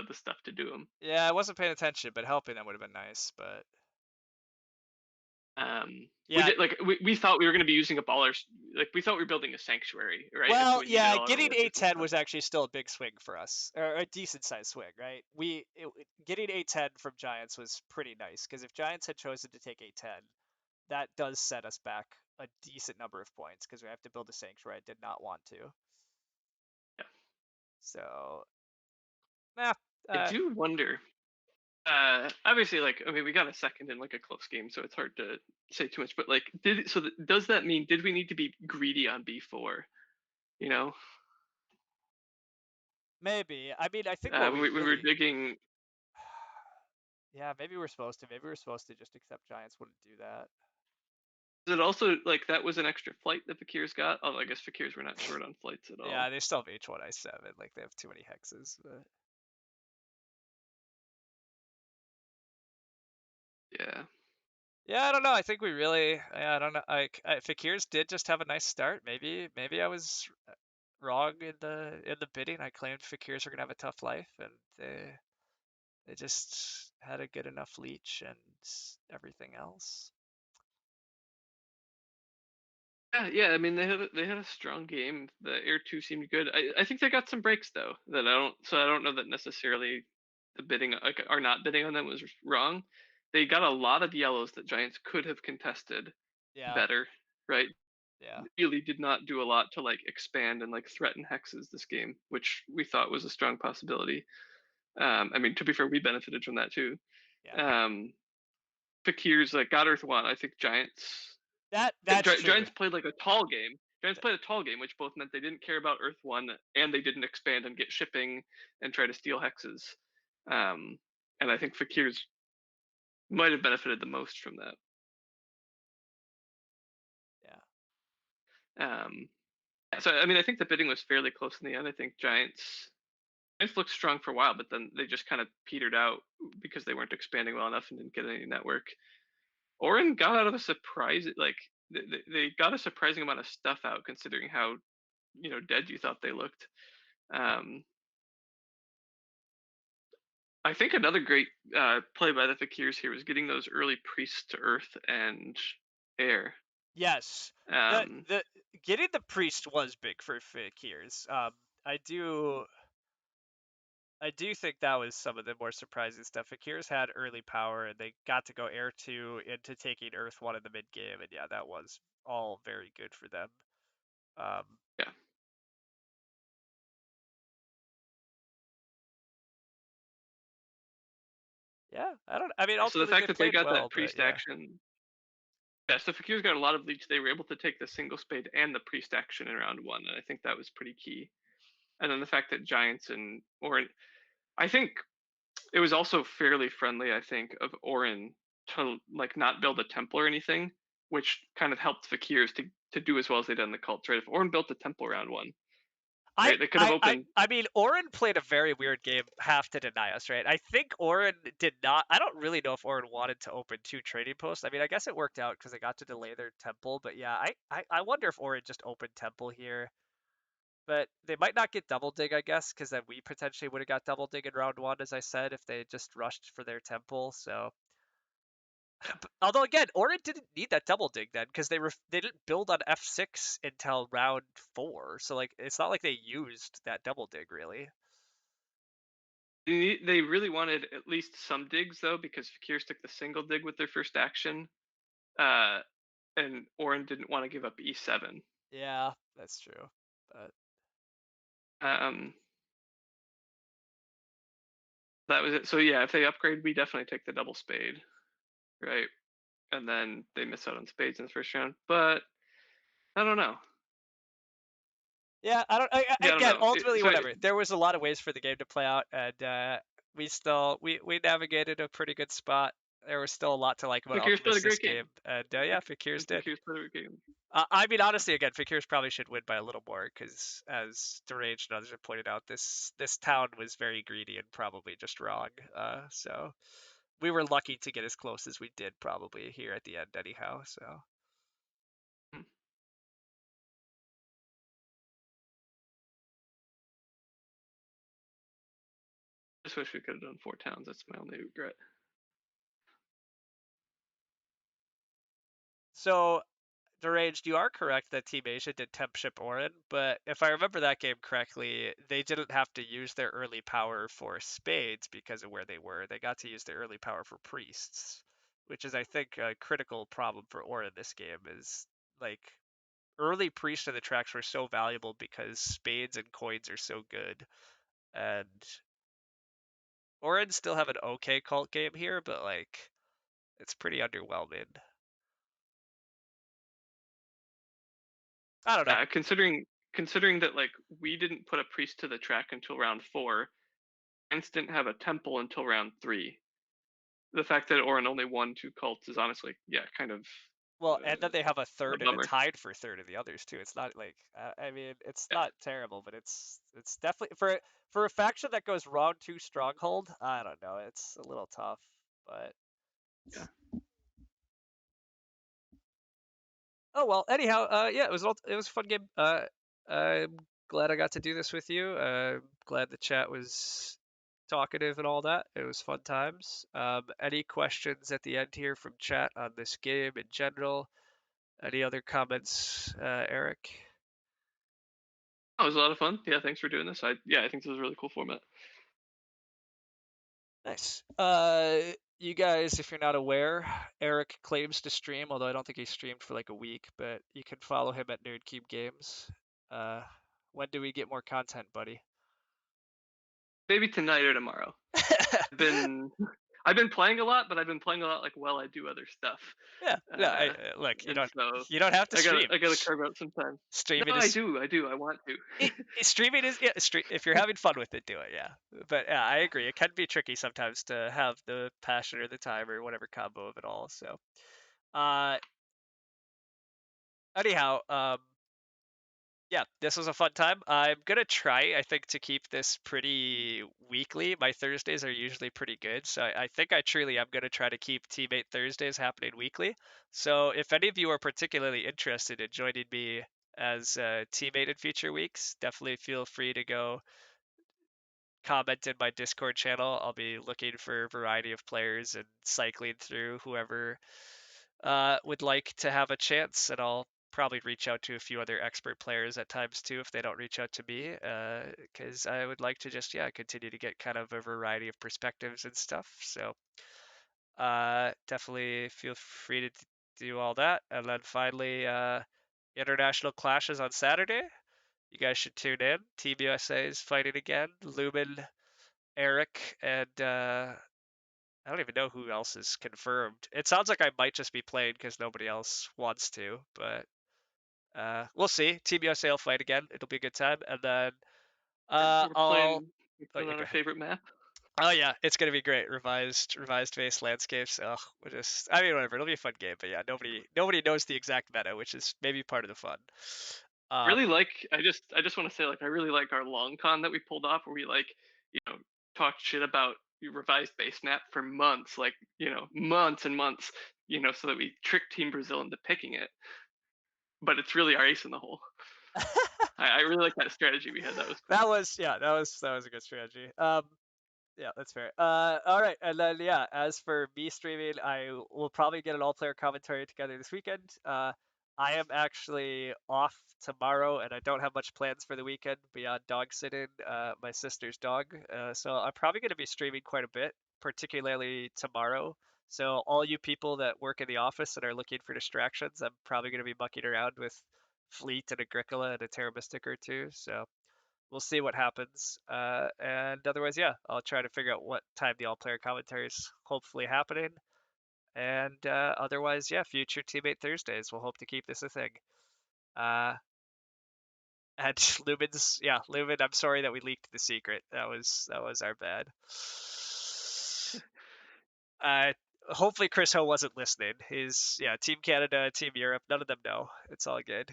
the stuff to do them. yeah, I wasn't paying attention, but helping them would have been nice. But We yeah, did like we thought we were going to be using up all our like we thought we were building a sanctuary, right? And so well, we needed yeah, all our getting workers and A10 stuff. was actually still a big swing for us, or a decent sized swing, right? Getting A10 from Giants was pretty nice because if Giants had chosen to take A10, that does set us back a decent number of points because we have to build a sanctuary. I did not want to. Yeah. So, nah, I uh, do wonder. Obviously, like I mean, we got a second in like a close game, so it's hard to say too much. But like, does that mean did we need to be greedy on B4? You know, maybe. I mean, I think what when we we were really, digging. yeah, maybe we're supposed to. Maybe we're supposed to just accept Giants wouldn't do that. Is it also like that was an extra flight that Fakirs got? Oh, I guess Fakirs were not short on flights at Yeah, all. they still have H1I7. Like they have too many hexes. But Yeah. yeah, I don't know. I think we really. Yeah, I don't know. Like Fakirs did just have a nice start. Maybe I was wrong in the bidding. I claimed Fakirs were gonna have a tough life, and they just had a good enough leech and everything else. Yeah. I mean, they had a strong game. The Air Two seemed good. I think they got some breaks though that I don't. So I don't know that necessarily the bidding like or not bidding on them was wrong. They got a lot of yellows that Giants could have contested Yeah, better, right? yeah, Really did not do a lot to like expand and like threaten hexes this game, which we thought was a strong possibility. I mean, to be fair, we benefited from that too. yeah. Um, Fakir's like got Earth one. I think That's true. Giants played like a tall game. Giants played a tall game, which both meant they didn't care about Earth one and they didn't expand and get shipping and try to steal hexes. Um, and I think Fakir's might have benefited the most from that. Yeah. Um, so I mean, I think the bidding was fairly close in the end. I think Giants looked strong for a while, but then they just kind of petered out because they weren't expanding well enough and didn't get any network. Orin got out of a surprise, like they got a surprising amount of stuff out considering how dead you thought they looked. Um, I think another great play by the Fakirs here was getting those early priests to Earth and Air. Yes. The Um, the getting the priest was big for Fakirs. I do I do think that was some of the more surprising stuff. Fakirs had early power and they got to go air 2 into taking Earth 1 in the mid game, and yeah, that was all very good for them. Um, yeah. yeah, I don't. I mean, So the ultimately fact they that they played got well, that but priest yeah, action, yeah. So Fakirs got a lot of leech. They were able to take the single spade and the priest action in round one, and I think that was pretty key. And then the fact that Giants and Orin, I think it was also fairly friendly, I think, of Orin to like not build a temple or anything, which kind of helped Fakirs to do as well as they did in the cults, right? If Orin built a temple round one, right, they could have opened. I mean, Orin played a very weird game, half to deny us, right? I think Orin did not. I don't really know if Orin wanted to open 2 trading posts. I mean, I guess it worked out because they got to delay their temple, but yeah, I wonder if Orin just opened temple here. But they might not get double dig, I guess, because then we potentially would have got double dig in round 1, as I said, if they just rushed for their temple. So, although again, Orin didn't need that double dig then, because they didn't build on F6 until round 4. So like, it's not like they used that double dig really. They really wanted at least some digs though, because Fakirs took the single dig with their first action, uh, and Orin didn't want to give up E7. Yeah, that's true. But Um, that was it. So yeah, if they upgrade, we definitely take the double spade, right? And then they miss out on spades in the first round. But I don't know. yeah, I don't. Yeah, I don't Again, know. ultimately, So whatever. There was a lot of ways for the game to play out, and we navigated a pretty good spot. There was still a lot to like about Fakirs played a Alchemist this great game, game. and yeah, Fakirs did. Fakirs played a great game. I mean, honestly, again, Fakirs probably should win by a little more because, as Deranged and others have pointed out, this town was very greedy and probably just wrong. So we were lucky to get as close as we did, probably here at the end, anyhow. So Just wish we could have done 4 towns. That's my only regret. so Deranged, you are correct that Team Asia did temp ship Orin, but if I remember that game correctly, they didn't have to use their early power for spades because of where they were. They got to use their early power for priests, which is, I think, a critical problem for Orin this game. Is like early priests in the tracks were so valuable because spades and coins are so good. and Orin still have an okay cult game here, but like it's pretty underwhelming. I don't know. Yeah, considering that like we didn't put a priest to the track until round 4, Giants didn't have a temple until round 3. The fact that Orin only won 2 cults is honestly, yeah, kind of Well, and then they have a a third and a bummer. tied for third of the others too. It's not like I mean, it's Yeah, not terrible, but it's definitely for a faction that goes round 2 stronghold. I don't know. It's a little tough, but yeah. oh well. Anyhow, yeah, it was a fun game. I'm glad I got to do this with you. Glad the chat was talkative and all that. It was fun times. Any questions at the end here from chat on this game in general? Any other comments, Eric? Oh, it was a lot of fun. Yeah, thanks for doing this. I think this was a really cool format. Nice. You guys, if you're not aware, Eric claims to stream, although I don't think he streamed for like a week, but you can follow him at Nerdcube Games. Uh, when do we get more content, buddy? Maybe tonight or tomorrow. I've been I've been playing a lot, but I've been playing a lot like while I do other stuff. Yeah, yeah. Uh, Look, and so you don't have to stream. I gotta carve out some time. No, Streaming I is do, I want to. streaming is yeah. If you're having fun with it, do it. Yeah, but yeah, I agree. It can be tricky sometimes to have the passion or the time or whatever combo of it all. So, uh, anyhow, yeah, this was a fun time. I'm gonna try, I think, to keep this pretty weekly. My Thursdays are usually pretty good, so I think I truly am gonna try to keep Teammate Thursdays happening weekly. So if any of you are particularly interested in joining me as a teammate in future weeks, definitely feel free to go comment in my Discord channel. I'll be looking for a variety of players and cycling through whoever would like to have a chance, and I'll probably reach out to a few other expert players at times too if they don't reach out to me, because I would like to just continue to get kind of a variety of perspectives and stuff. So definitely feel free to do all that, and then finally international clashes on Saturday. You guys should tune in. Team USA is fighting again. Lumen, Eric, and I don't even know who else is confirmed. It sounds like I might just be playing because nobody else wants to, but we'll see. Team USA will fight again. It'll be a good time, and then Yeah, I'll. we're Oh playing yeah, on go our ahead. favorite map. Oh yeah, it's gonna be great. Revised face landscapes. Oh, we'll just. I mean, whatever. It'll be a fun game, but yeah, nobody knows the exact meta, which is maybe part of the fun. Um, Really like I just want to say like I really like our long con that we pulled off where we like, you know, talked shit about your revised base map for months, like, months and months, so that we tricked Team Brazil into picking it. But it's really our ace in the hole. I really like that strategy we had. That was cool. that was that was a good strategy. Yeah, that's fair. All right, and then yeah, as for me streaming, I will probably get an all-player commentary together this weekend. I am actually off tomorrow, and I don't have much plans for the weekend beyond dog sitting my sister's dog. So I'm probably going to be streaming quite a bit, particularly tomorrow. So all you people that work in the office and are looking for distractions, I'm probably going to be mucking around with Fleet and Agricola and a Terra Mystic or two. So we'll see what happens. And otherwise, yeah, I'll try to figure out what time the all player commentary is hopefully happening. And otherwise, yeah, future Teammate Thursdays. We'll hope to keep this a thing. Uh, and Lumen, I'm sorry that we leaked the secret. That was our bad. Uh, hopefully Chris Ho wasn't listening. He's Team Canada, Team Europe. None of them know. It's all good.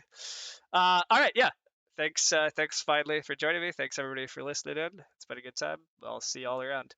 All right, yeah. Thanks finally for joining me. Thanks everybody for listening in. It's been a good time. I'll see you all around.